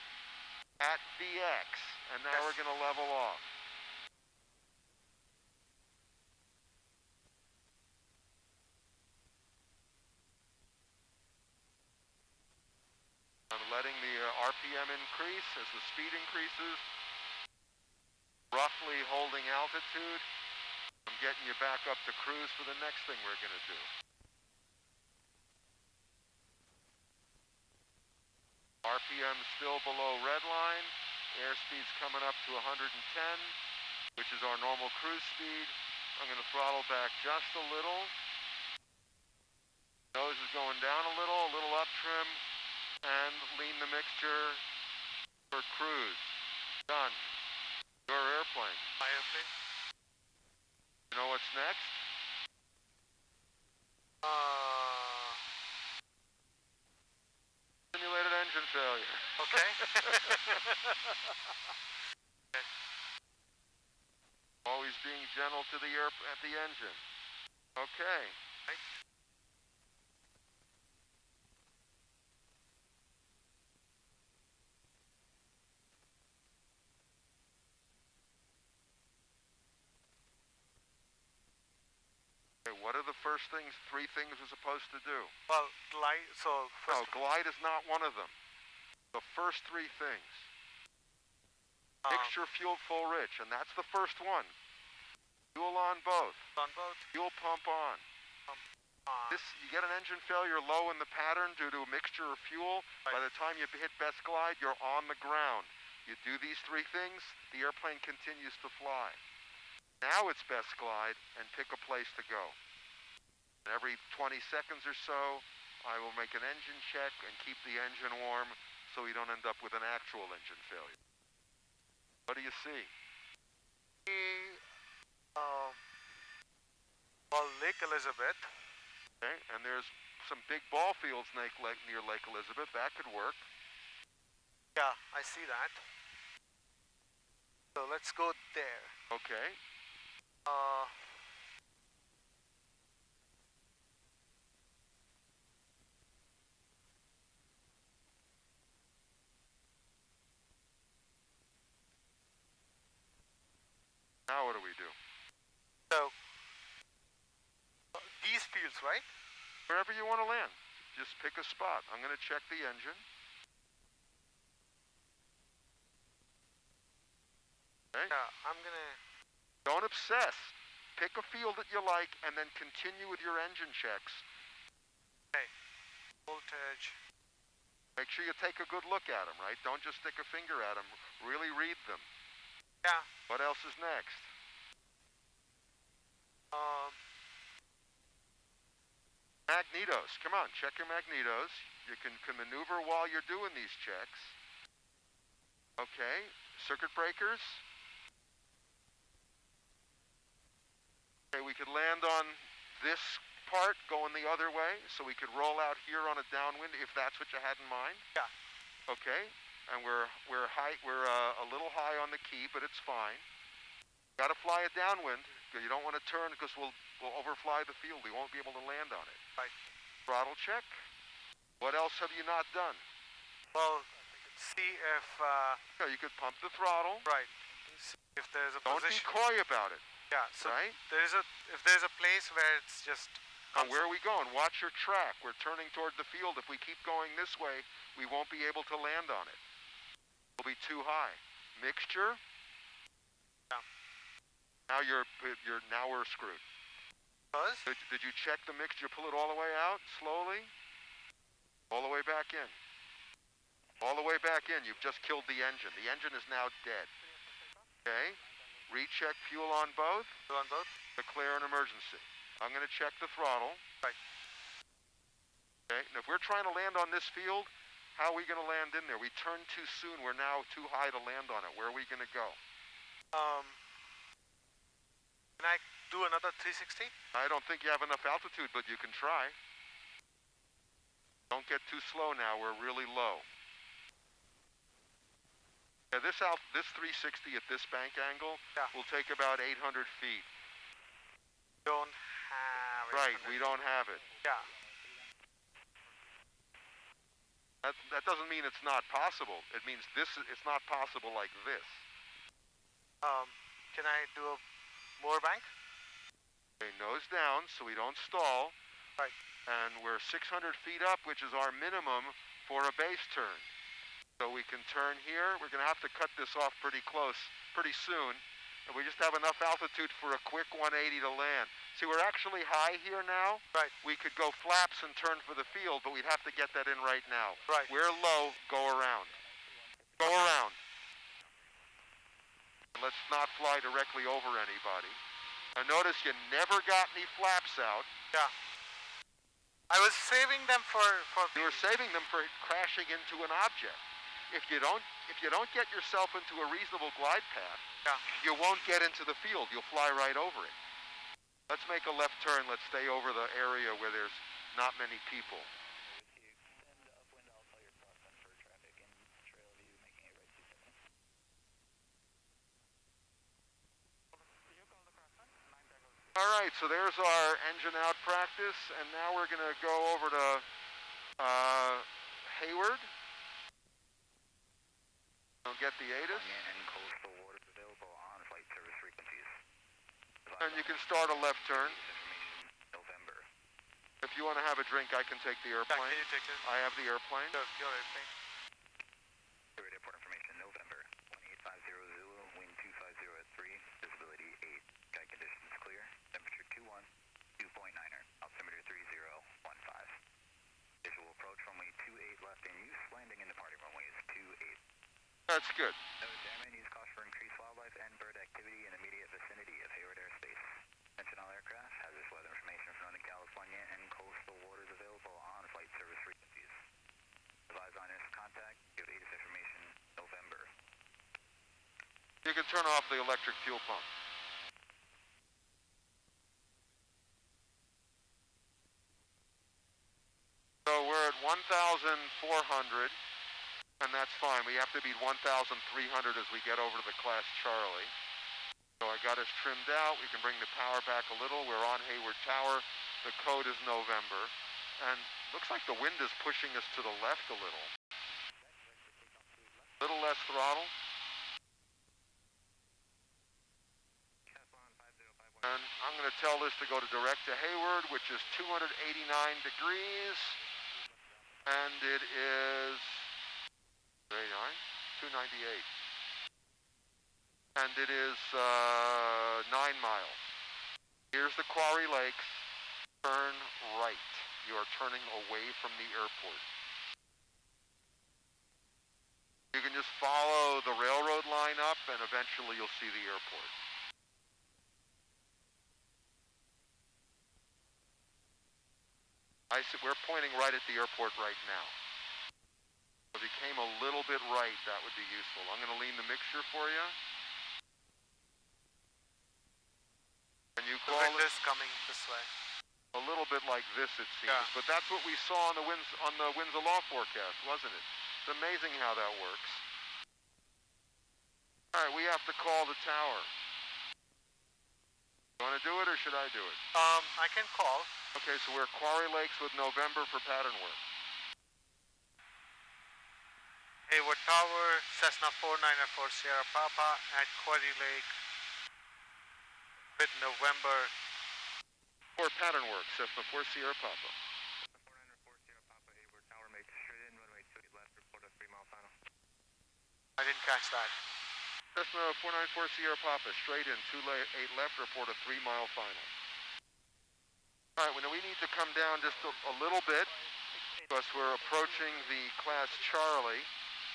at VX, and now we're going to level off. I'm letting the RPM increase as the speed increases, roughly holding altitude. I'm getting you back up to cruise for the next thing we're going to do. RPM still below red line. Airspeed's coming up to 110, which is our normal cruise speed. I'm going to throttle back just a little. Nose is going down a little up trim, and lean the mixture for cruise. Done. Your airplane. My airplane. You know what's next? Simulated engine failure. Okay. Always being gentle to the engine. Okay. Right. What are the first things, three things we're supposed to do? Well, glide, so first... No, glide is not one of them. The first three things. Mixture, fuel, full rich, and that's the first one. Fuel on both. On both. Fuel pump on. You get an engine failure low in the pattern due to a mixture of fuel. Right. By the time you hit best glide, you're on the ground. You do these three things, the airplane continues to fly. Now it's best glide and pick a place to go. And every 20 seconds or so, I will make an engine check and keep the engine warm so we don't end up with an actual engine failure. What do you see? Well, Lake Elizabeth. Okay, and there's some big ball fields near Lake Elizabeth. That could work. Yeah, I see that. So let's go there. Okay. we do. So, these fields, right? Wherever you want to land. Just pick a spot. I'm going to check the engine. Okay. Yeah, I'm gonna... Don't obsess. Pick a field that you like and then continue with your engine checks. Okay. Voltage. Make sure you take a good look at them, right? Don't just stick a finger at them. Really read them. Yeah. What else is next? Magnetos. Come on, check your magnetos. You can maneuver while you're doing these checks. Okay. Circuit breakers. Okay, we could land on this part going the other way, so we could roll out here on a downwind if that's what you had in mind. Yeah. Okay, and we're a little high on the key, but it's fine. Got to fly it downwind. You don't want to turn because we'll overfly the field. We won't be able to land on it. Right. Throttle check. What else have you not done? Well, see if... Yeah, you could pump the throttle. Right. See if there's a Don't position... be coy about it. Yeah, so right? if there's a place where it's just... Now, where are we going? Watch your track. We're turning toward the field. If we keep going this way, we won't be able to land on it. It'll be too high. Mixture. Yeah. Now now we're screwed. Because? Did you check the mixture? Pull it all the way out slowly. All the way back in. All the way back in. You've just killed the engine. The engine is now dead. Okay. Recheck fuel on both. Fuel on both. Declare an emergency. I'm going to check the throttle. Right. Okay. And if we're trying to land on this field, how are we going to land in there? We turned too soon. We're now too high to land on it. Where are we going to go? Can I do another 360? I don't think you have enough altitude, but you can try. Don't get too slow now. We're really low. Yeah, this 360 at this bank angle will take about 800 feet. Don't have it. Right, we don't have it. Yeah. That doesn't mean it's not possible. It means it's not possible like this. Can I do a more bank? Okay, nose down so we don't stall. Right. And we're 600 feet up, which is our minimum for a base turn. So we can turn here. We're going to have to cut this off pretty close, pretty soon. And we just have enough altitude for a quick 180 to land. See, we're actually high here now. Right. We could go flaps and turn for the field, but we'd have to get that in right now. Right. We're low. Go around. Go around. Let's not fly directly over anybody. Now notice you never got any flaps out. Yeah. I was saving them for You were saving them for crashing into an object. If you don't get yourself into a reasonable glide path, you won't get into the field. You'll fly right over it. Let's make a left turn. Let's stay over the area where there's not many people. All right, so there's our engine out practice, and now we're going to go over to Hayward. We'll get the ATIS. And coastal waters available on flight service frequencies. And you can start a left turn. November. If you want to have a drink, I can take the airplane. Can you take it? I have the airplane. Your airplane. Hayward Airport information, November. 1850 Zulu, wind 250 at 3, visibility 8. Sky conditions clear. Temperature 21, 2.9er. Altimeter 3015. Visual approach runway 28 left in use. Landing and departing runways 28. That's good. Notice airmen use caution for increased wildlife and bird activity in immediate vicinity of Hayward Airspace. Attention all aircraft, hazardous weather information from Northern California and coastal waters available on flight service frequencies. Advise on this contact, give ATIS information, November. You can turn off the electric fuel pump. So we're at 1,400. And that's fine. We have to beat 1,300 as we get over to the Class Charlie. So I got us trimmed out. We can bring the power back a little. We're on Hayward Tower. The code is November. And looks like the wind is pushing us to the left a little. A little less throttle. going to tell this to go to direct to Hayward, which is 289 degrees. And it is 298. And it is 9 miles. Here's the Quarry Lakes. Turn right. You are turning away from the airport. You can just follow the railroad line up and eventually you'll see the airport. We're pointing right at the airport right now. If you came a little bit right, that would be useful. I'm going to lean the mixture for you. And you call the wind is coming this way. A little bit like this, it seems. Yeah. But that's what we saw on the winds of law forecast, wasn't it? It's amazing how that works. All right, we have to call the tower. You want to do it or should I do it? I can call. Okay, so we're Quarry Lakes with November for pattern work. Hayward Tower, Cessna 494 Sierra Papa at Quarry Lake with November. For pattern work, Cessna 4 Sierra Papa. Cessna 494 Sierra Papa, Hayward Tower, make straight in, runway 28 left, report a 3-mile final. I didn't catch that. Cessna 494 Sierra Papa, straight in, 28 left, report a 3-mile final. All right, well, we need to come down just a little bit because we're approaching the Class Charlie.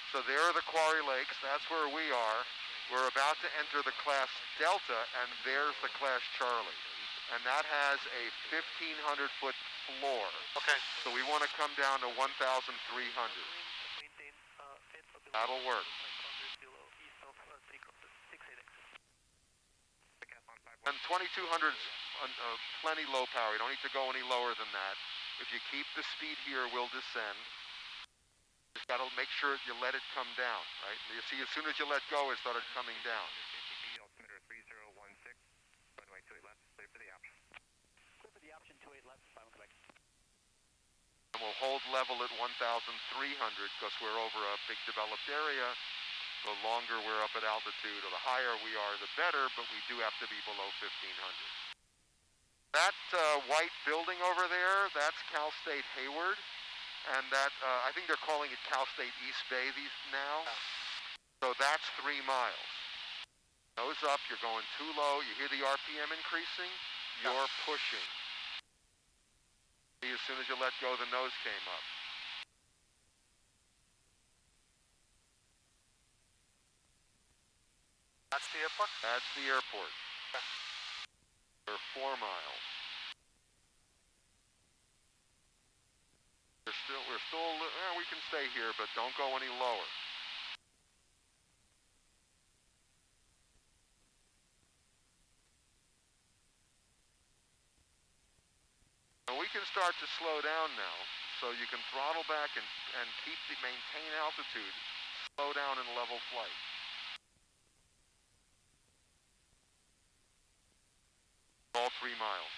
So there are the Quarry Lakes, that's where we are. We're about to enter the Class Delta, and there's the Class Charlie. And that has a 1,500-foot floor. Okay. So we want to come down to 1,300. That'll work. And 2,200's plenty low power. You don't need to go any lower than that. If you keep the speed here, we'll descend. Just got to make sure you let it come down, right? You see, as soon as you let go, it started coming down. Altimeter 3016, runway 28 left, clear for the option. Clear for the option, 28 left, final Quebec. And we'll hold level at 1,300 because we're over a big developed area. The longer we're up at altitude, or the higher we are, the better, but we do have to be below 1,500. That white building over there, that's Cal State Hayward, and that, I think they're calling it Cal State East Bay now. So that's 3 miles. Nose up, you're going too low, you hear the RPM increasing, you're pushing. See, as soon as you let go, the nose came up. That's the airport? That's the airport. We're 4 miles. We can stay here, but don't go any lower. And we can start to slow down now, so you can throttle back and maintain altitude, slow down in level flight. All 3 miles.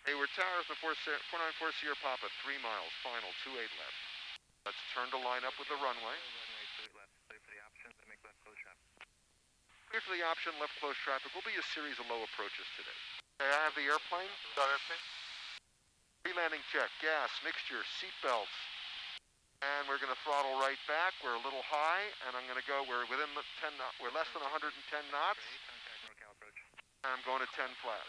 Hayward Towers, the 494 Sierra Papa, 3 miles, final, 28 left. Let's turn to line up with the runway. Runway 28 left, clear for the options and make left close traffic. Clear for the option, left close traffic. Will be a series of low approaches today. Okay, I have the airplane. Got airplane? Pre-landing check, gas, mixture, seatbelts. And we're going to throttle right back. We're a little high, and I'm going to go, we're within the 10 knots, we're less than 110 knots. Contact NorCal approach. And I'm going to 10 flaps.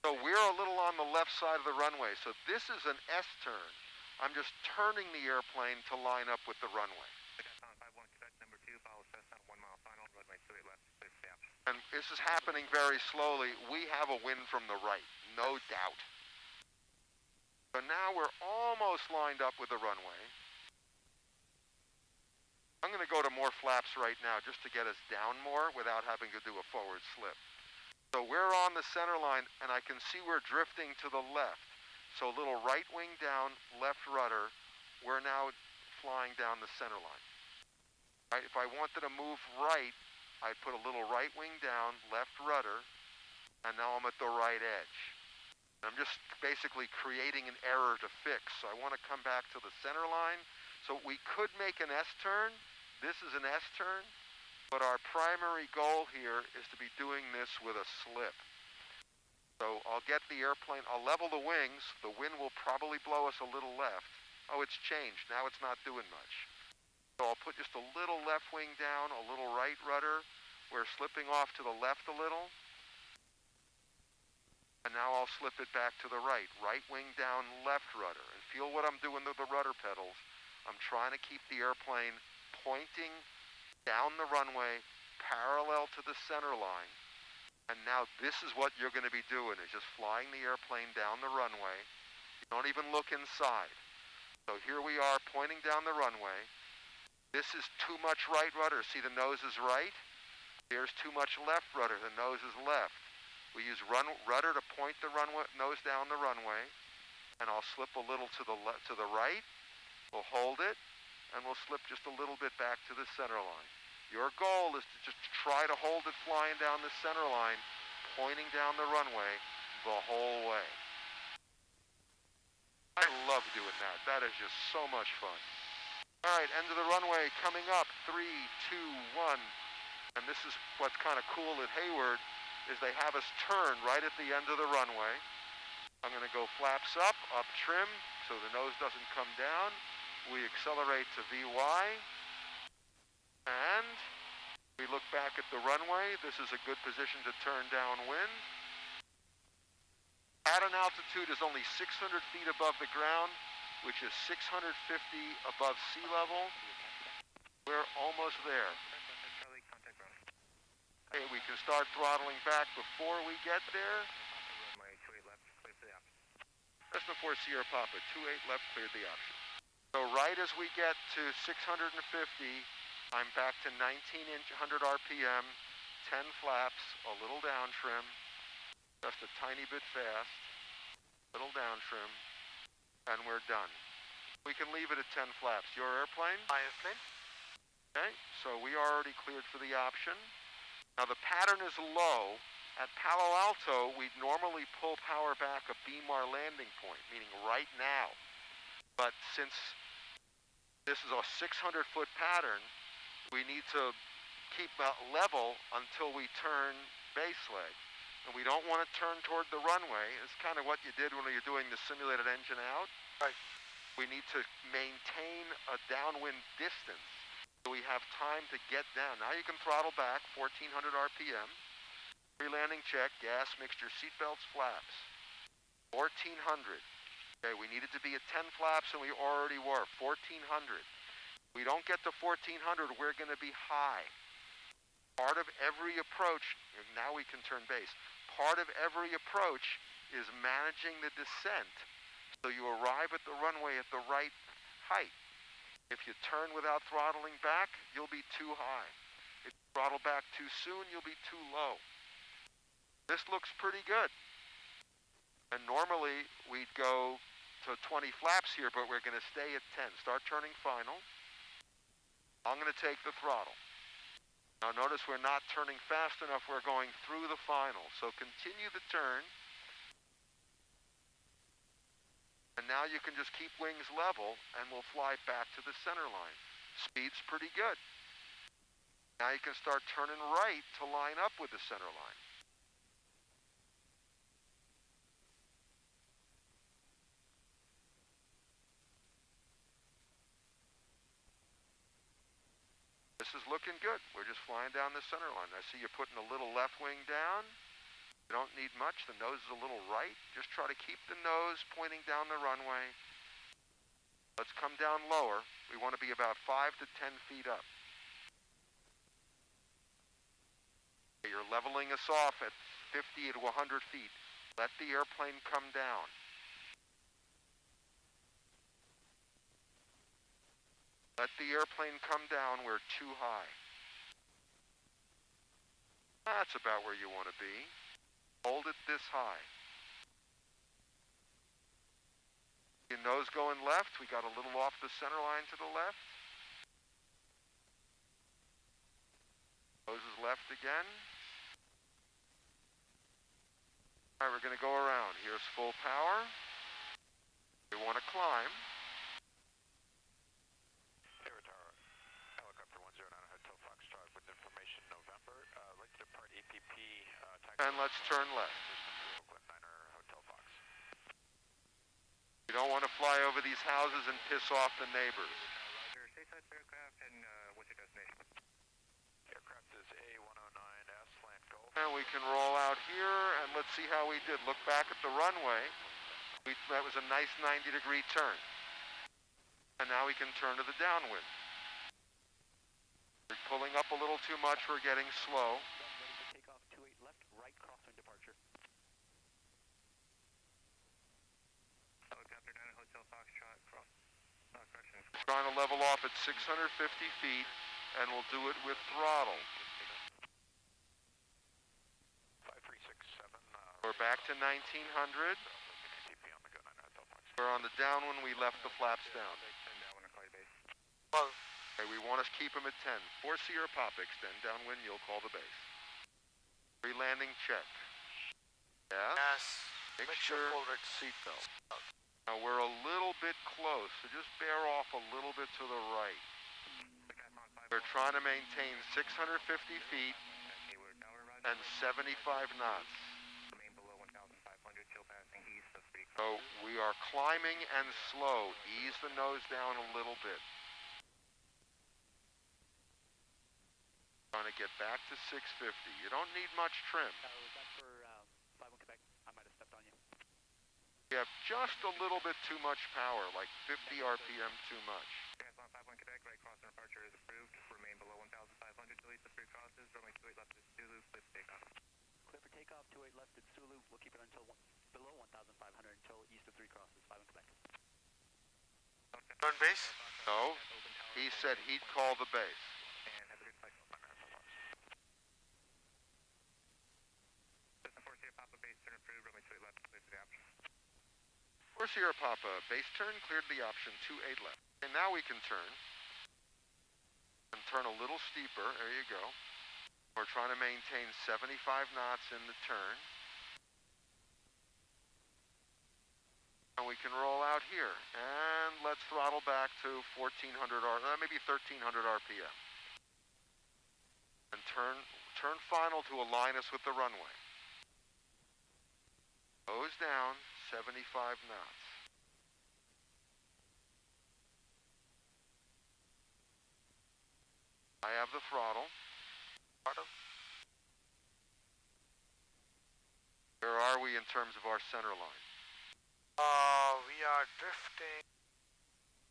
So we're a little on the left side of the runway. So this is an S-turn. I'm just turning the airplane to line up with the runway. Number 2, follow Cessna, 1 mile final, runway 28 left, clear for the option. And this is happening very slowly. We have a wind from the right, no doubt. So now we're almost lined up with the runway. I'm going to go to more flaps right now just to get us down more without having to do a forward slip. So we're on the center line, and I can see we're drifting to the left. So a little right wing down, left rudder. We're now flying down the center line. Right, if I wanted to move right, I'd put a little right wing down, left rudder, and now I'm at the right edge. I'm just basically creating an error to fix. So I want to come back to the center line. So we could make an S-turn. This is an S-turn, But our primary goal here is to be doing this with a slip. So I'll get the airplane, I'll level the wings. The wind will probably blow us a little left. Oh, it's changed. Now it's not doing much. So I'll put just a little left wing down, a little right rudder. We're slipping off to the left a little. And now I'll slip it back to the right. Right wing down, left rudder. And feel what I'm doing with the rudder pedals. I'm trying to keep the airplane pointing down the runway, parallel to the center line. And now this is what you're going to be doing, is just flying the airplane down the runway. You don't even look inside. So here we are pointing down the runway. This is too much right rudder. See, the nose is right. There's too much left rudder. The nose is left. We use rudder to point the nose down the runway. And I'll slip a little to the right. We'll hold it. And we'll slip just a little bit back to the center line. Your goal is to just try to hold it flying down the center line, pointing down the runway the whole way. I love doing that. That is just so much fun. All right, end of the runway coming up. 3, 2, 1. And this is what's kind of cool at Hayward, is they have us turn right at the end of the runway. I'm going to go flaps up trim, so the nose doesn't come down. We accelerate to VY. And we look back at the runway. This is a good position to turn downwind. Pattern altitude is only 600 feet above the ground, which is 650 above sea level. We're almost there. Okay, we can start throttling back before we get there. That's before Sierra Papa. 28 left, cleared the option. So right as we get to 650, I'm back to 1900 RPM, 10 flaps, a little down trim, just a tiny bit fast, little down trim, and we're done. We can leave it at 10 flaps. Your airplane? My airplane. Okay, so we are already cleared for the option. Now the pattern is low. At Palo Alto, we'd normally pull power back a BMAR landing point, meaning right now. But since this is a 600-foot pattern, we need to keep level until we turn base leg. And we don't want to turn toward the runway. It's kind of what you did when you're doing the simulated engine out. Right. We need to maintain a downwind distance so we have time to get down. Now you can throttle back, 1400 RPM. Pre-landing check, gas, mixture, seatbelts, flaps. 1400. Okay, we needed to be at 10 flaps and we already were, 1400. We don't get to 1400, we're going to be high. Part of every approach, now we can turn base. Part of every approach is managing the descent so you arrive at the runway at the right height. If you turn without throttling back, you'll be too high. If you throttle back too soon, you'll be too low. This looks pretty good. And normally we'd go to 20 flaps here, but we're going to stay at 10. Start turning final. I'm going to take the throttle. Now notice we're not turning fast enough. We're going through the final. So continue the turn. And now you can just keep wings level and we'll fly back to the center line. Speed's pretty good. Now you can start turning right to line up with the center line. This is looking good. We're just flying down the center line. I see you're putting a little left wing down. You don't need much. The nose is a little right. Just try to keep the nose pointing down the runway. Let's come down lower. We want to be about 5 to 10 feet up. You're leveling us off at 50 to 100 feet. Let the airplane come down. Let the airplane come down. We're too high. That's about where you want to be. Hold it this high. Your nose going left. We got a little off the center line to the left. Nose is left again. All right, we're going to go around. Here's full power. We want to climb. And let's turn left. You don't want to fly over these houses and piss off the neighbors. Roger. Stateside for aircraft, and what's your destination? Aircraft is A109S, land go. And we can roll out here, and let's see how we did. Look back at the runway. That was a nice 90-degree turn. And now we can turn to the downwind. We're pulling up a little too much. We're getting slow. Ready for takeoff, 28 left, right crosswind departure. Helicopter 9 Hotel Foxtrot, cross. Correction. We're trying to level off at 650 feet, and we'll do it with throttle. 5367. We're back to 1900. We're on the downwind. We left the flaps down. Well, Okay, we want to keep them at 10. 4 Sierra Pop, extend downwind. You'll call the base. Pre-landing check. Yeah. yes. Make sure sure full rig seatbelt. Now we're a little bit close, so just bear off a little bit to the right. We're trying to maintain 650 feet and 75 knots. Remain below 1,500, still passing east of 3. So we are climbing and slow. Ease the nose down a little bit. Trying to get back to 650. You don't need much trim. Was that for 51 Quebec? I might have stepped on you. You have just a little bit too much power, like 50 RPM too much. Transpond 51 Quebec, right cross and departure is approved. Remain below 1,500 till east of 3 crosses. Runway 28 left is Zulu, clear for takeoff. Clear for takeoff, 28 left at Sulu. We'll keep it until below 1,500 until east of 3 crosses, 51 Quebec. Turn base. No, he said he'd call the base. And have a good flight. System 4 Sierra Papa base turn approved. Runway 28 left, clear for the option. 4 Sierra Papa, base turn, cleared the option, 28 left. And now we can turn. And turn a little steeper, there you go. We're trying to maintain 75 knots in the turn. And we can roll out here. And let's throttle back to 1400 maybe 1300 RPM. And turn final to align us with the runway. Nose down, 75 knots. I have the throttle. Where are we in terms of our center line? We are drifting.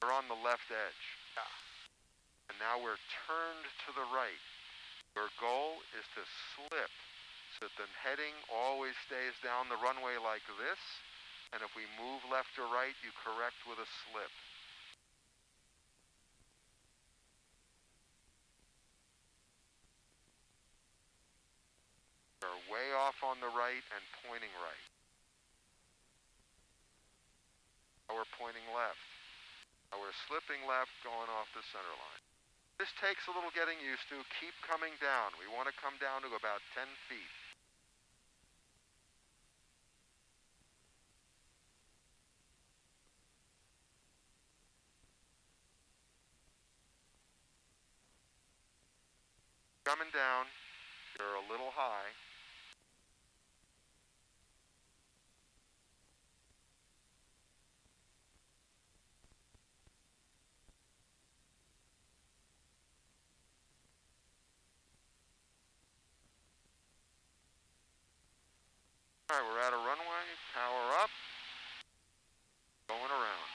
We're on the left edge. Yeah. And now we're turned to the right. Your goal is to slip so that the heading always stays down the runway like this. And if we move left or right, you correct with a slip. We're way off on the right and pointing right. Now we're pointing left. Now we're slipping left, going off the center line. This takes a little getting used to. Keep coming down. We want to come down to about 10 feet. Coming down. You're a little high. All right, we're at a runway. Power up. Going around.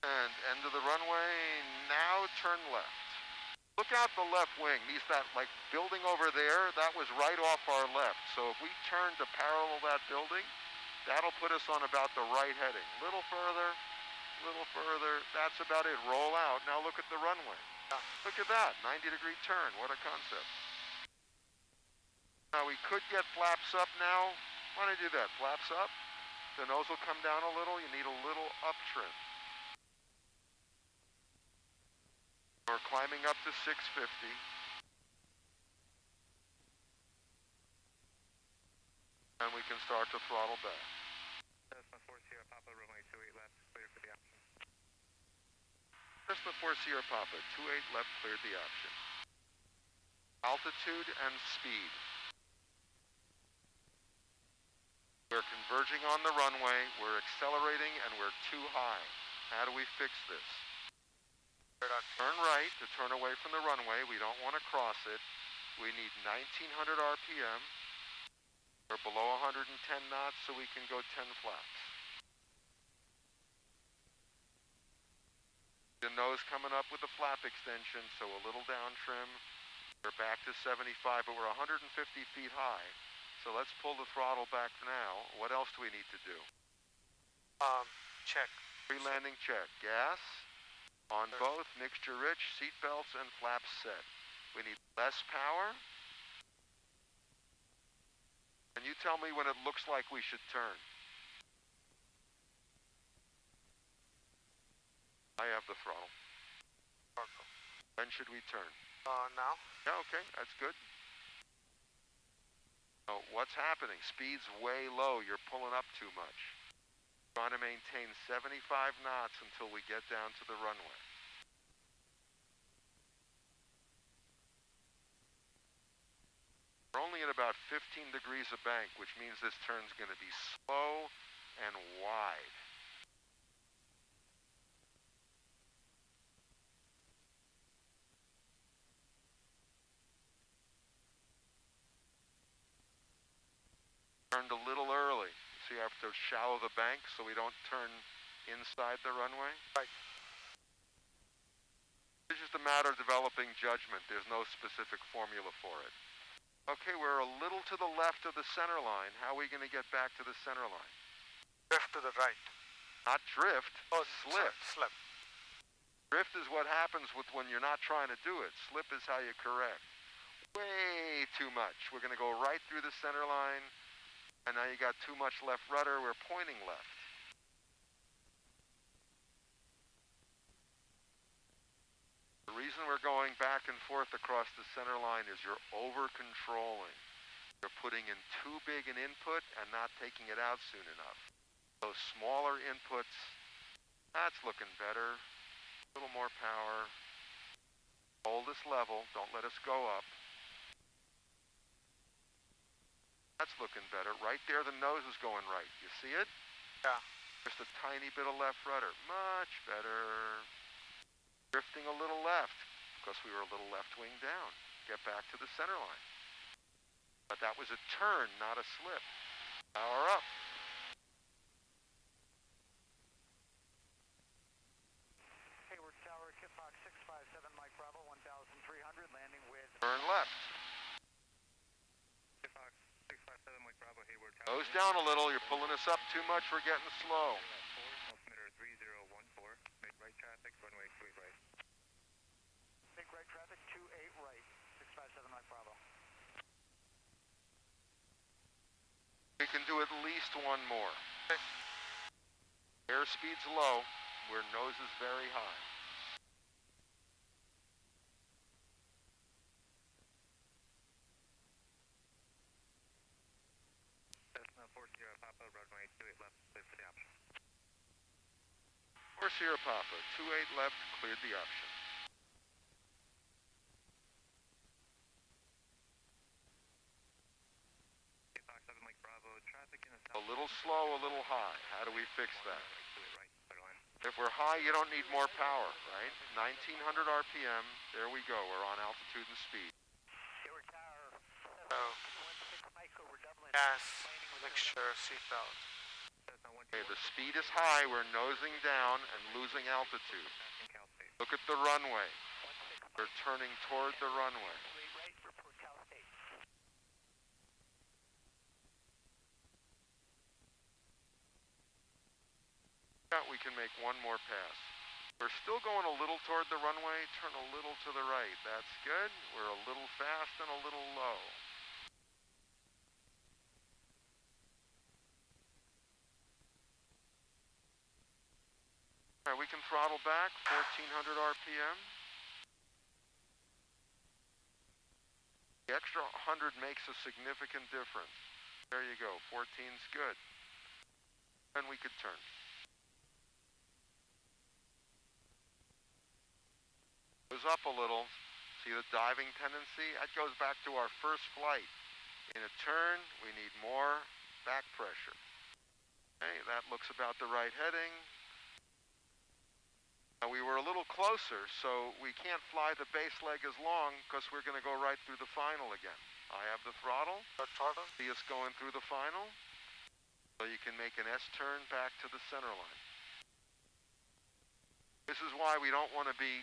And end of the runway. Now turn left. Look out the left wing. That like building over there, that was right off our left. So if we turn to parallel that building, that'll put us on about the right heading. Little further. That's about it. Roll out. Now look at the runway. Look at that, 90-degree turn. What a concept. Now we could get flaps up now. Why don't I do that? Flaps up. The nose will come down a little. You need a little up trim. We're climbing up to 650. And we can start to throttle back. Cessna 4 Sierra Papa, runway 28 left, clear for the option. Just before Sierra Papa, 28 left cleared the option. Altitude and speed. We're converging on the runway, we're accelerating, and we're too high. How do we fix this? Turn right to turn away from the runway. We don't want to cross it. We need 1900 RPM. We're below 110 knots, so we can go 10 flaps. The nose coming up with the flap extension, so a little down trim. We're back to 75, but we're 150 feet high. So let's pull the throttle back now. What else do we need to do? Check. Pre-landing check. Gas on both, mixture rich, seat belts, and flaps set. We need less power. And you tell me when it looks like we should turn. I have the throttle. When should we turn? Now. Yeah, okay, that's good. So what's happening? Speed's way low. You're pulling up too much. Trying to maintain 75 knots until we get down to the runway. We're only at about 15 degrees of bank, which means this turn's going to be slow and wide. Turned a little early. So you have to shallow the bank so we don't turn inside the runway. Right. It's just a matter of developing judgment. There's no specific formula for it. Okay, we're a little to the left of the center line. How are we going to get back to the center line? Drift to the right. Not drift, slip. Slip. Drift is what happens with when you're not trying to do it. Slip is how you correct. Way too much. We're going to go right through the center line. And now you got too much left rudder, we're pointing left. The reason we're going back and forth across the center line is you're over-controlling. You're putting in too big an input and not taking it out soon enough. Those smaller inputs, that's looking better. A little more power. Hold this level, don't let us go up. That's looking better. Right there, the nose is going right. You see it? Yeah. Just a tiny bit of left rudder. Much better. Drifting a little left, because we were a little left wing down. Get back to the center line. But that was a turn, not a slip. Power up. Hayward Tower, Kit Fox 657, Mike Bravo, 1,300, landing with... Turn left. Kit Fox 657, Mike Bravo, Hayward Tower. Nose down a little. You're pulling us up too much. We're getting slow. Altimeter 3014, make right traffic, runway 28 right. Make right traffic, 28 right, 657, Mike Bravo. We can do at least one more. Airspeed's low, where nose is very high. Cessna 40 Papa, runway 28 left, clear for the option. 4 Sierra Papa, 28 left, cleared the option. Kit Fox 7, Mike Bravo, traffic in the A little slow, a little high. How do we fix that? right, center line. If we're high, you don't need more power, right? 1900 RPM, there we go. We're on altitude and speed. Hayward Tower, 7, So, 16 Mike over Dublin. gas, Landing with mixture, seatbelt. Cessna 1 Okay, the speed is high. We're nosing down and losing altitude. Cal State. Look at the runway. 16 We're turning toward the runway. 28 right, report Cal State. Yeah, we can make one more pass. We're still going a little toward the runway. Turn a little to the right. That's good. We're a little fast and a little low. All right, we can throttle back, 1400 RPM. The extra 100 makes a significant difference. There you go, 14's good. And we could turn. nose up a little. See the diving tendency? That goes back to our first flight. In a turn, we need more back pressure. Okay, that looks about the right heading. Now we were a little closer, so we can't fly the base leg as long because we're going to go right through the final again. I have the throttle. See us going through the final. So you can make an S-turn back to the center line. This is why we don't want to be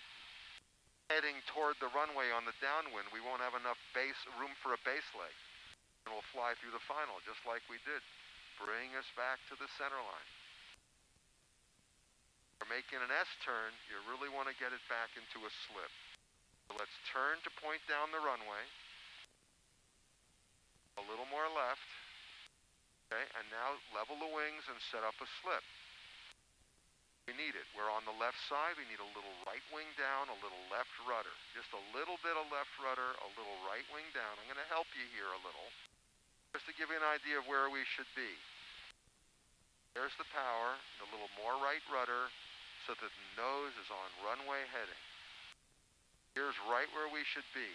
heading toward the runway on the downwind. We won't have enough room for a base leg. And we'll fly through the final just like we did. Bring us back to the center line. For making an S-turn, you really want to get it back into a slip. So let's turn to point down the runway. A little more left. Okay, and now level the wings and set up a slip. We need it. We're on the left side. We need a little right wing down, a little left rudder. Just a little bit of left rudder, a little right wing down. I'm going to help you here a little, just to give you an idea of where we should be. There's the power, a little more right rudder, so that the nose is on runway heading. Here's right where we should be.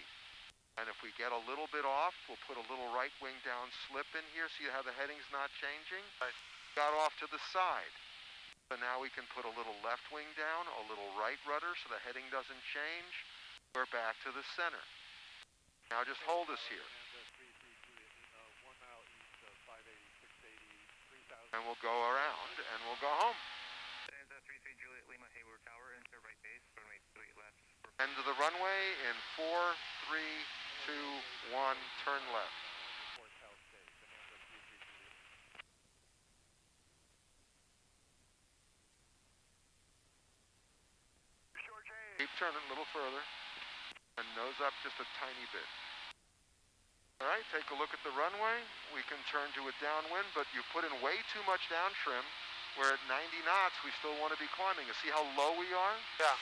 And if we get a little bit off, we'll put a little right wing down slip in here. See how the heading's not changing? Right. Got off to the side. So now we can put a little left wing down, a little right rudder so the heading doesn't change. We're back to the center. Now just hold us here. And we'll go around and we'll go home. End of the runway in 4, 3, 2, 1, turn left. Keep turning a little further and nose up just a tiny bit. All right, take a look at the runway. We can turn to a downwind, but you put in way too much down trim. We're at 90 knots. We still want to be climbing. You see how low we are? Yeah.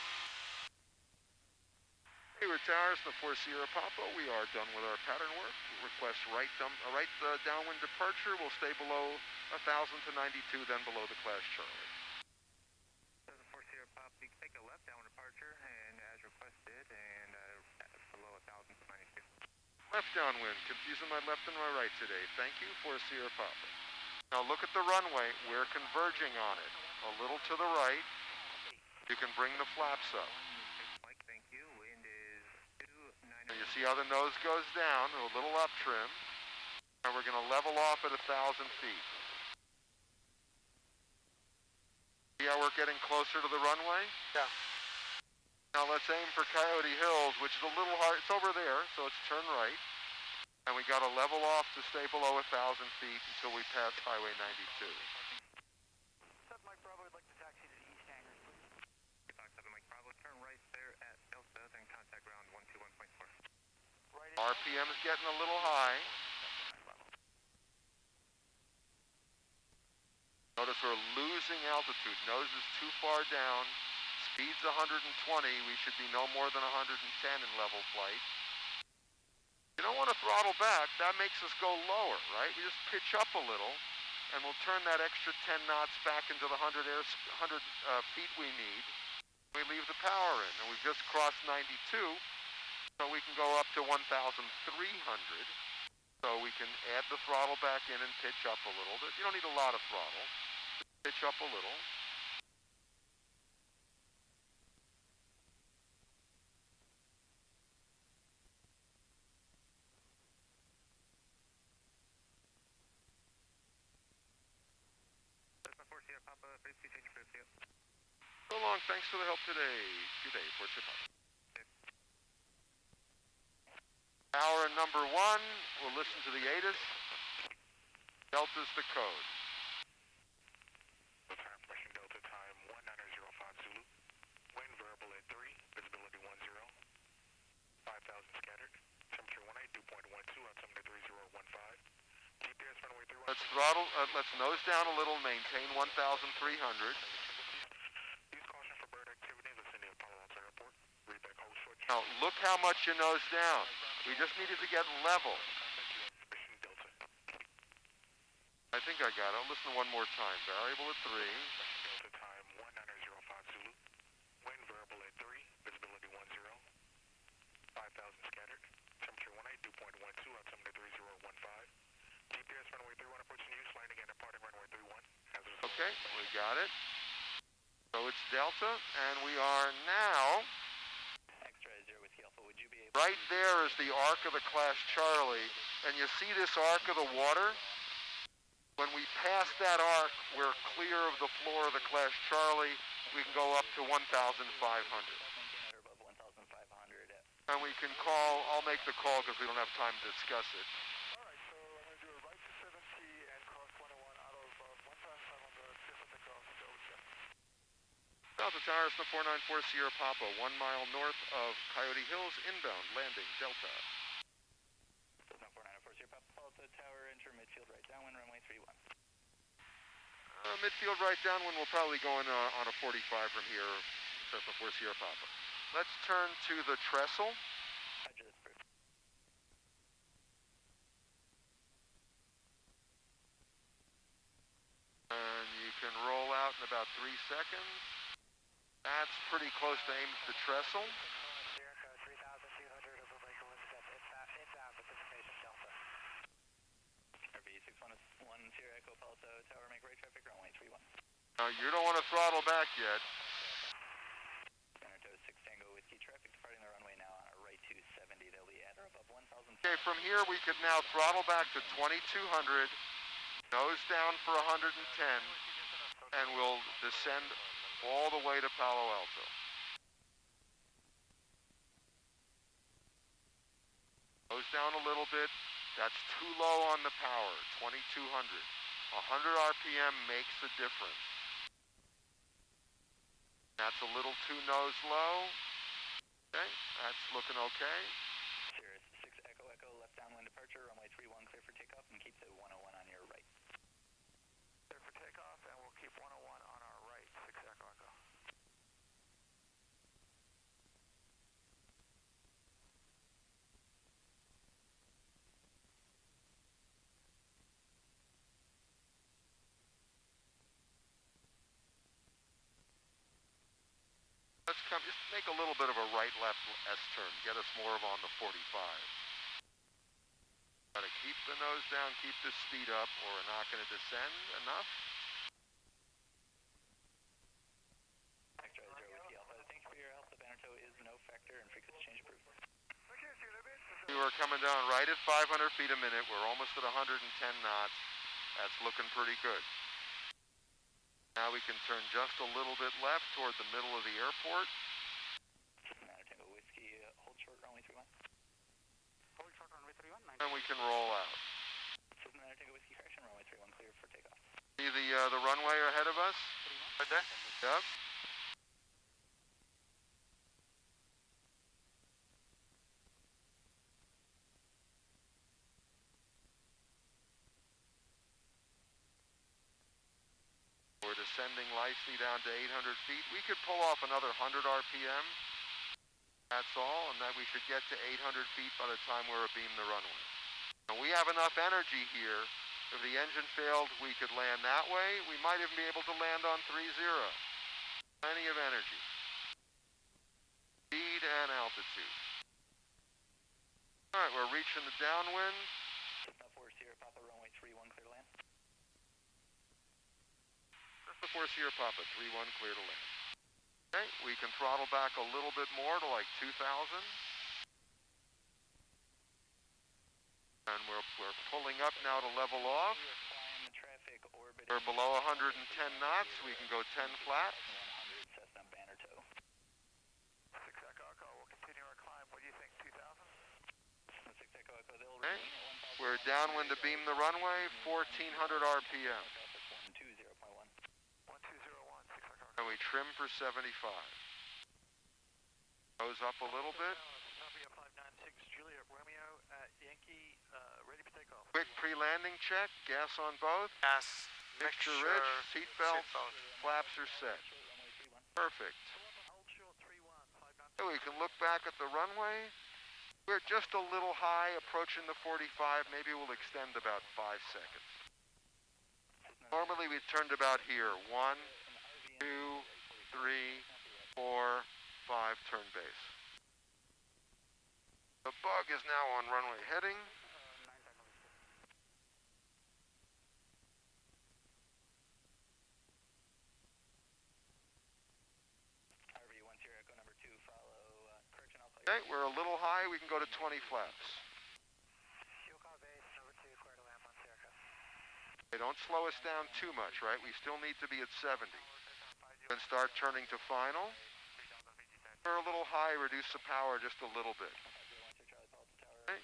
Hey, we're Towers, the 4 Sierra Papa. We are done with our pattern work. Request right downwind departure. We'll stay below 1,000 to 92, then below the class Charlie. This is 4 Sierra Papa. You can take a left downwind departure, and as requested, and below 1,000 to 92. Left downwind. Confusing my left and my right today. Thank you, 4 Sierra Papa. Now look at the runway. We're converging on it. A little to the right. You can bring the flaps up. Thank you. Wind is 290. And you see how the nose goes down, a little up trim. And we're going to level off at 1,000 feet. See how we're getting closer to the runway? Yeah. Now let's aim for Coyote Hills, which is a little hard. It's over there, so let's turn right. And we got to level off to stay below 1,000 feet until we pass Highway 92. Sub Mike Bravo, I'd like to taxi to the east hangars, please. Fox 7 Mike Bravo, turn right there at Delta, then contact ground 121.4. Right in. RPM's getting a little high. Notice we're losing altitude. Nose is too far down. Speed's 120. We should be no more than 110 in level flight. You don't want to throttle back. That makes us go lower, right? We just pitch up a little, and we'll turn that extra 10 knots back into the 100 feet we need. We leave the power in, and we've just crossed 92, so we can go up to 1,300. So we can add the throttle back in and pitch up a little. You don't need a lot of throttle. Just pitch up a little. So long, thanks for the help today. Good day, Fort Chicago. Hour number 1, we'll listen to the ATIS. Delta's the code. Transmission Delta time 1905 Zulu. Wind variable at 3, visibility 10. 5,000 scattered. Temperature 18, dew point 12, altimeter 3015. GPS runway 31. Let's throttle, let's nose down a little, maintain 1,300. Now, look how much you nose down. We just needed to get level. I think I got it. I'll listen one more time. Variable at 3. Delta time 1905 Zulu. Wind variable at 3, visibility 10. we got it. So it's Delta, and we are now, Extra 0 Whiskey Alpha, would you be able right there is the arc of the Class Charlie, and you see this arc of the water? When we pass that arc, we're clear of the floor of the Class Charlie. We can go up to 1,500. maintain or above 1,500 at And we can call, I'll make the call because we don't have time to discuss it. Alright, so I'm going to do a right to 70 and cross 101 out of 1,500, clear for takeoff, go check. Delta Tower, Cessna 494 Sierra Papa, 1 mile north of Coyote Hills, inbound, landing, Delta. Cessna 494 Sierra Papa, Alto Tower, enter midfield right downwind, runway 31. Midfield right downwind, we'll probably go in on a 45 from here, Cessna 4 Sierra Papa. Let's turn to the trestle. Roger, that's perfect. And you can roll out in about 3 seconds. That's pretty close to aim at the trestle. Sierra 3,200 over breaker instep, inbound participation Delta. RV611 Sierra Echo Palto Tower, make right traffic, runway 31. Now, you don't want to throttle back yet. Center to 6 Tango Whiskey traffic departing the runway now on a right 270. They'll be at or above 1,000. Okay, from here we could now throttle back to 2,200, nose down for 110, and we'll descend all the way to Palo Alto. Nose down a little bit. That's too low on the power, 2,200. 100 RPM makes a difference. That's a little too nose low. Okay, that's looking okay. Sierra 6 Echo Echo, left downwind departure, runway 31, clear for takeoff, and keep the 101 on your right. Clear for takeoff, and we'll keep 101 on our right, 6 Echo Echo. Let's come, just make a little bit of a right-left S-turn. Get us more of on the 45. Gotta keep the nose down, keep the speed up, or we're not gonna descend enough. Extra 0 Whiskey Alpha, thank you for your help. The banner tow is no factor and frequency change approved. Okay, see you in a bit. We were coming down right at 500 feet a minute. We're almost at 110 knots. That's looking pretty good. Now we can turn just a little bit left toward the middle of the airport. Cessna Tango Whiskey, hold short, runway 31. Hold short runway 31, And we can roll out. Cessna Tango Whiskey correction, runway 31, clear for takeoff. See the runway ahead of us? Right there? Yep. We're descending lightly down to 800 feet. We could pull off another 100 RPM. That's all, and then we should get to 800 feet by the time we're abeam the runway. And we have enough energy here. If the engine failed, we could land that way. We might even be able to land on 3-0. Plenty of energy. Speed and altitude. All right, we're reaching the downwind. Cessna 4 Sierra Papa, runway 31, clear to land. Before Sierra Papa, 3-1, clear to land. Okay, we can throttle back a little bit more to like 2,000. And we're pulling up now to level off. Climb traffic orbiting. We're below 110 knots. We can go 10 flat. 100 Cessna banner tow. 6 Echo Echo, we'll continue our climb. What do you think, 2,000? Cessna 6 Echo Echo, they'll Okay. remain at 1,000. We're downwind to beam the runway, 1,400 RPM. 120.1. 1201, 6 Echo Echo. And we trim for 75. Goes up a little bit. Copy 596, Juliet Romeo at Yankee, ready for takeoff. Quick pre-landing check. Gas on both. Gas, Mixture mixture, rich. Seatbelts. seatbelt. Flaps are set. Runway 31. Perfect. Hold short 31, 596. So we can look back at the runway. We're just a little high, approaching the 45. Maybe we'll extend about 5 seconds. Normally we turned about here. 1, 2, 3, 4, 5, turn base. The bug is now on runway heading. Okay, we're a little high. We can go to 20 flaps. Okay, don't slow us down too much, right? We still need to be at 70. Then start turning to final. We're a little high. Reduce the power just a little bit. Okay.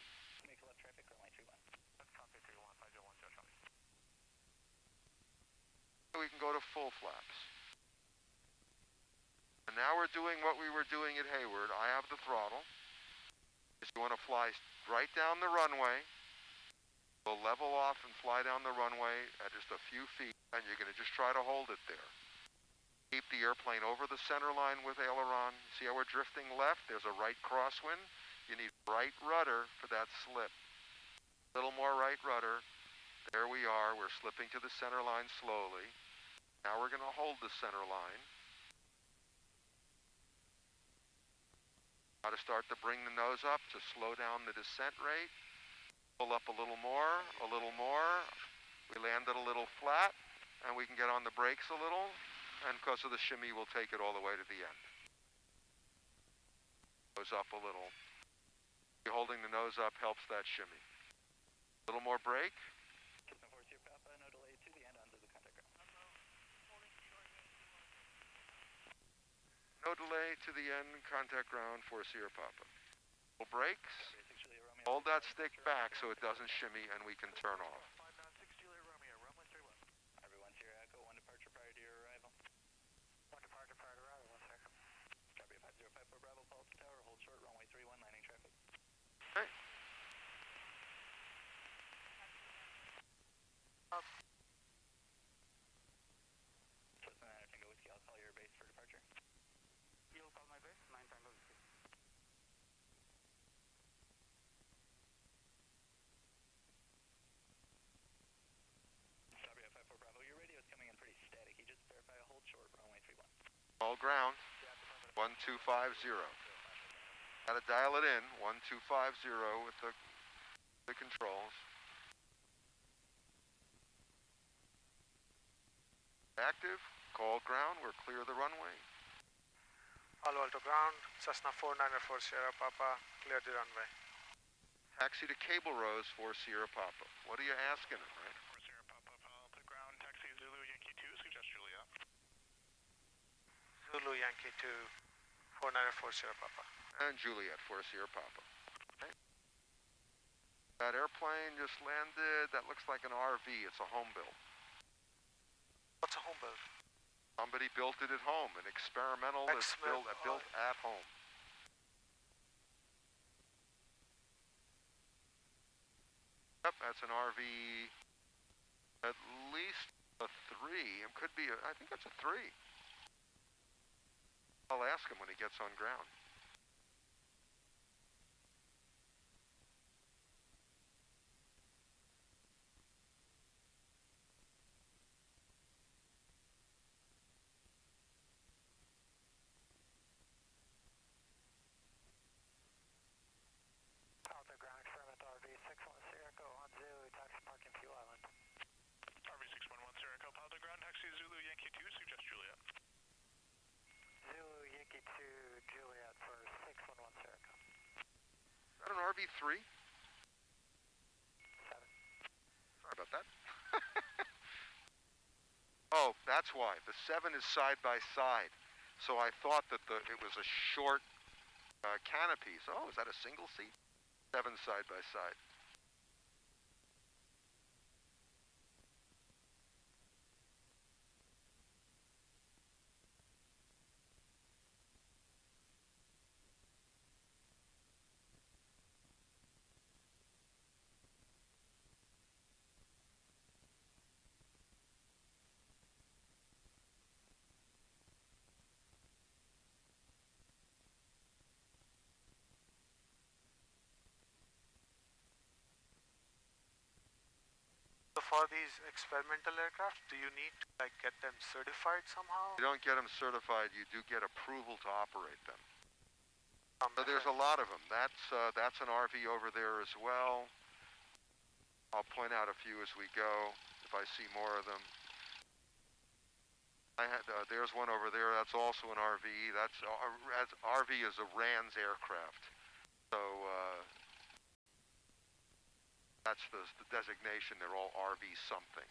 We can go to full flaps. And now we're doing what we were doing at Hayward. I have the throttle. If you want to fly right down the runway, we'll level off and fly down the runway at just a few feet, and you're going to just try to hold it there. Keep the airplane over the center line with aileron. See how we're drifting left? There's a right crosswind. You need right rudder for that slip. A little more right rudder. There we are. We're slipping to the center line slowly. Now we're going to hold the center line. Now to start to bring the nose up to slow down the descent rate. Pull up a little more, a little more. We landed a little flat, and we can get on the brakes a little, and because of the shimmy, we'll take it all the way to the end. Nose up a little. Holding the nose up helps that shimmy. A little more brake. No delay to the end, contact ground for Sierra Papa. Full brakes. Hold that stick back so it doesn't shimmy and we can turn off. Everyone, Sierra Echo, 1 departure prior to your arrival. 1 departure prior to arrival, 1 second. Copy 5054 Bravo, Pulse Tower, hold short, runway 31, landing traffic. Okay. Cessna 9 Tango Whiskey, I'll call your base for departure. You'll call my base, 9 Tango Whiskey. Copy 54 Bravo, your radio is coming in pretty static. You just verify a hold short, runway 31. All ground. 1250. Gotta dial it in. 1250 with the controls. Active. Call ground. We're clear of the runway. Palo Alto ground, Cessna 494 Sierra Papa, clear the runway. Taxi to Cable Rose for Sierra Papa. What are you asking him, right? For Sierra Papa, Palo Alto ground, taxi Zulu Yankee 2, suggest Juliet. Zulu Yankee 2, 494 Sierra Papa. And Juliet for Sierra Papa. Okay. That airplane just landed. That looks like an RV. It's a home build. What's a home build? Somebody built it at home. An experimental that's built at home. Yep, that's an RV. At least a 3. It could be. I think that's a 3. I'll ask him when he gets on ground. Alto ground, experiment RV 61 Sierra Echo on Zulu, taxi parking Pew Island. RV 611 Sierra Echo, Palo Alto ground, taxi Zulu Yankee 2, suggest Juliet. Zulu Yankee 2 Juliet for 611 Sierra Echo. Is that an RV3? 7. Sorry about that. Oh, that's why. The 7 is side by side. So I thought that it was a short canopy. So, is that a single seat? 7 side by side. So for these experimental aircraft, do you need to get them certified somehow? You don't get them certified. You do get approval to operate them. So there's FAA. a lot of them. That's an RV over there as well. I'll point out a few as we go if I see more of them. There's one over there. That's also an RV. RV is a RANS aircraft. So that's the designation. They're all RV something.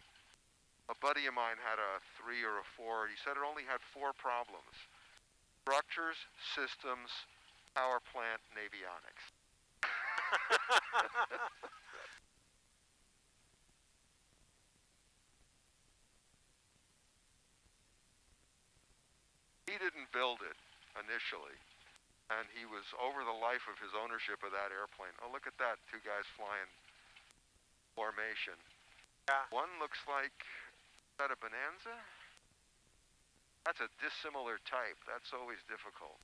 A buddy of mine had a 3 or a 4. He said it only had 4 problems: structures, systems, power plant, and avionics. He didn't build it initially, and he was over the life of his ownership of that airplane. Oh, look at that, 2 guys flying formation. Yeah. One looks like, is that a Bonanza? That's a dissimilar type. That's always difficult.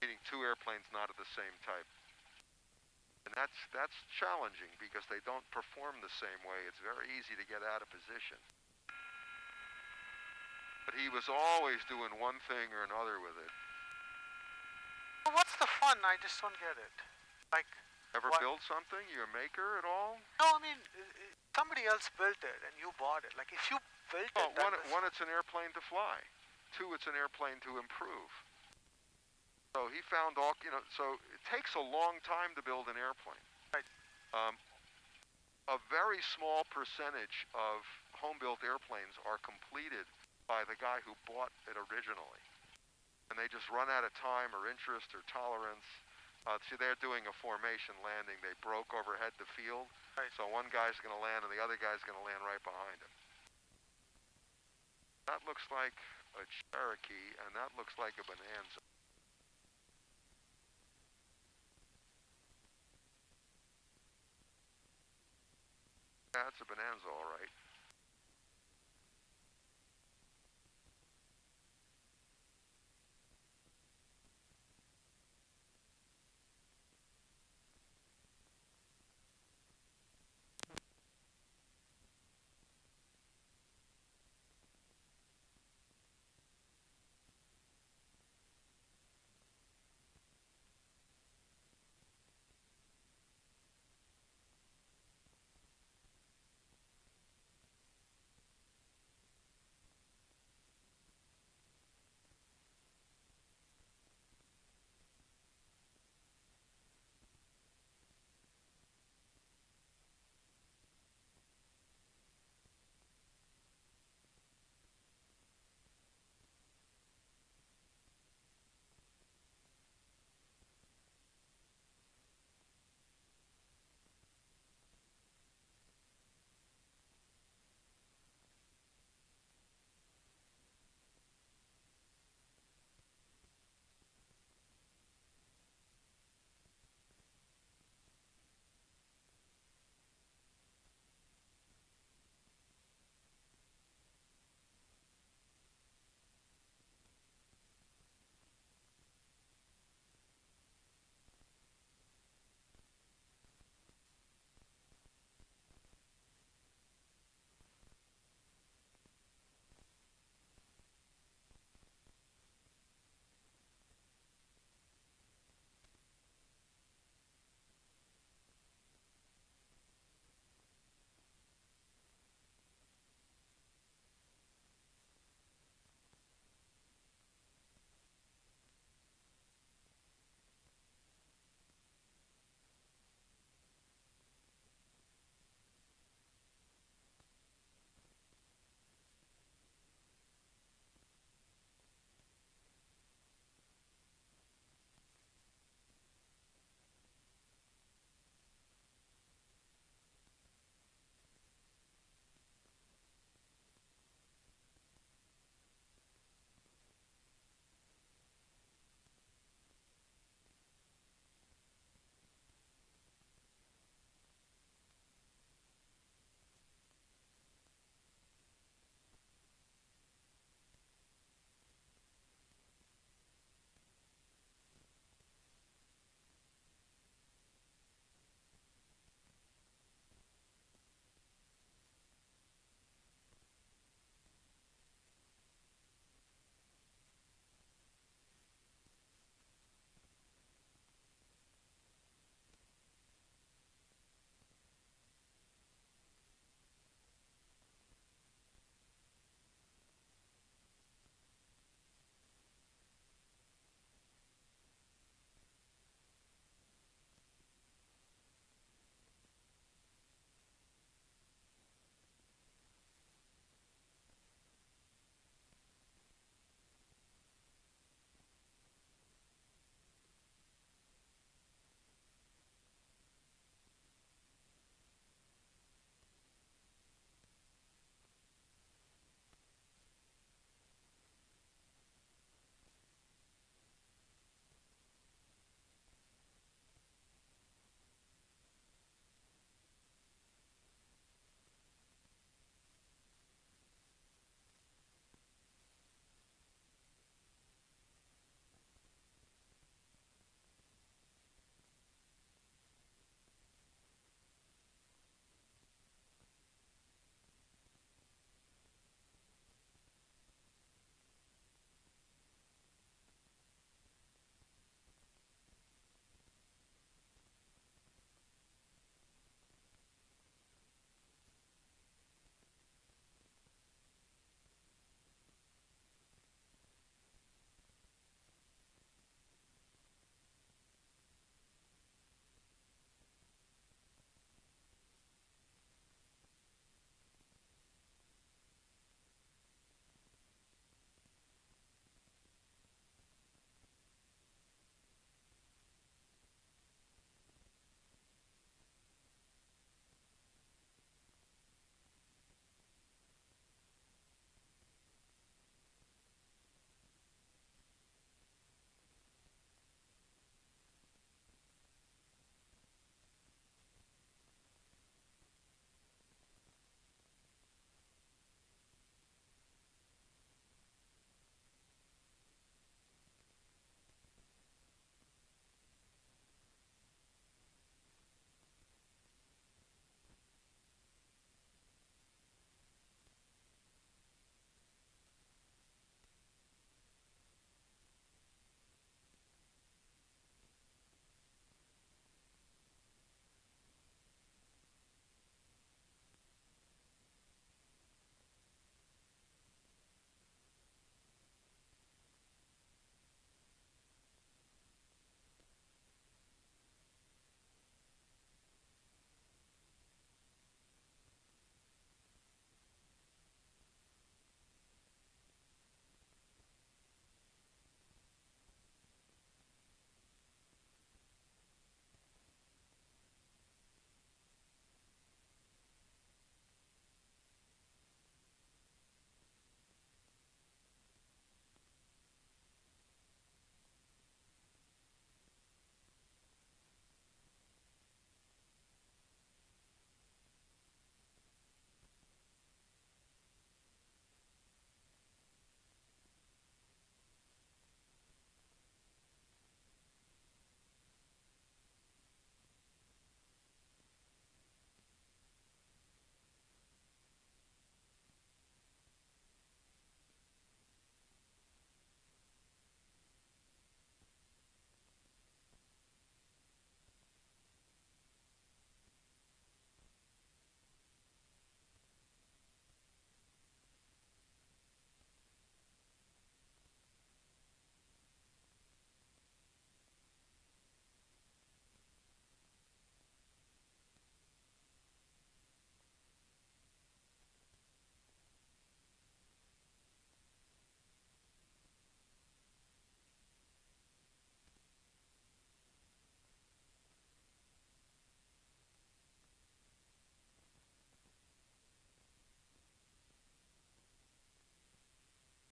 Meaning 2 airplanes not of the same type. And that's challenging because they don't perform the same way. It's very easy to get out of position. But he was always doing one thing or another with it. Well, what's the fun? I just don't get it. Like, ever build something? You a maker at all? No, I mean, somebody else built it and you bought it. Like, if you built it, one, it's an airplane to fly. 2, it's an airplane to improve. So he found all, so it takes a long time to build an airplane. Right. A very small percentage of home-built airplanes are completed by the guy who bought it originally. And they just run out of time or interest or tolerance. See, they're doing a formation landing. They broke overhead the field. Right. So one guy's going to land and the other guy's going to land right behind him. That looks like a Cherokee, and that looks like a Bonanza. Yeah, it's a Bonanza, all right.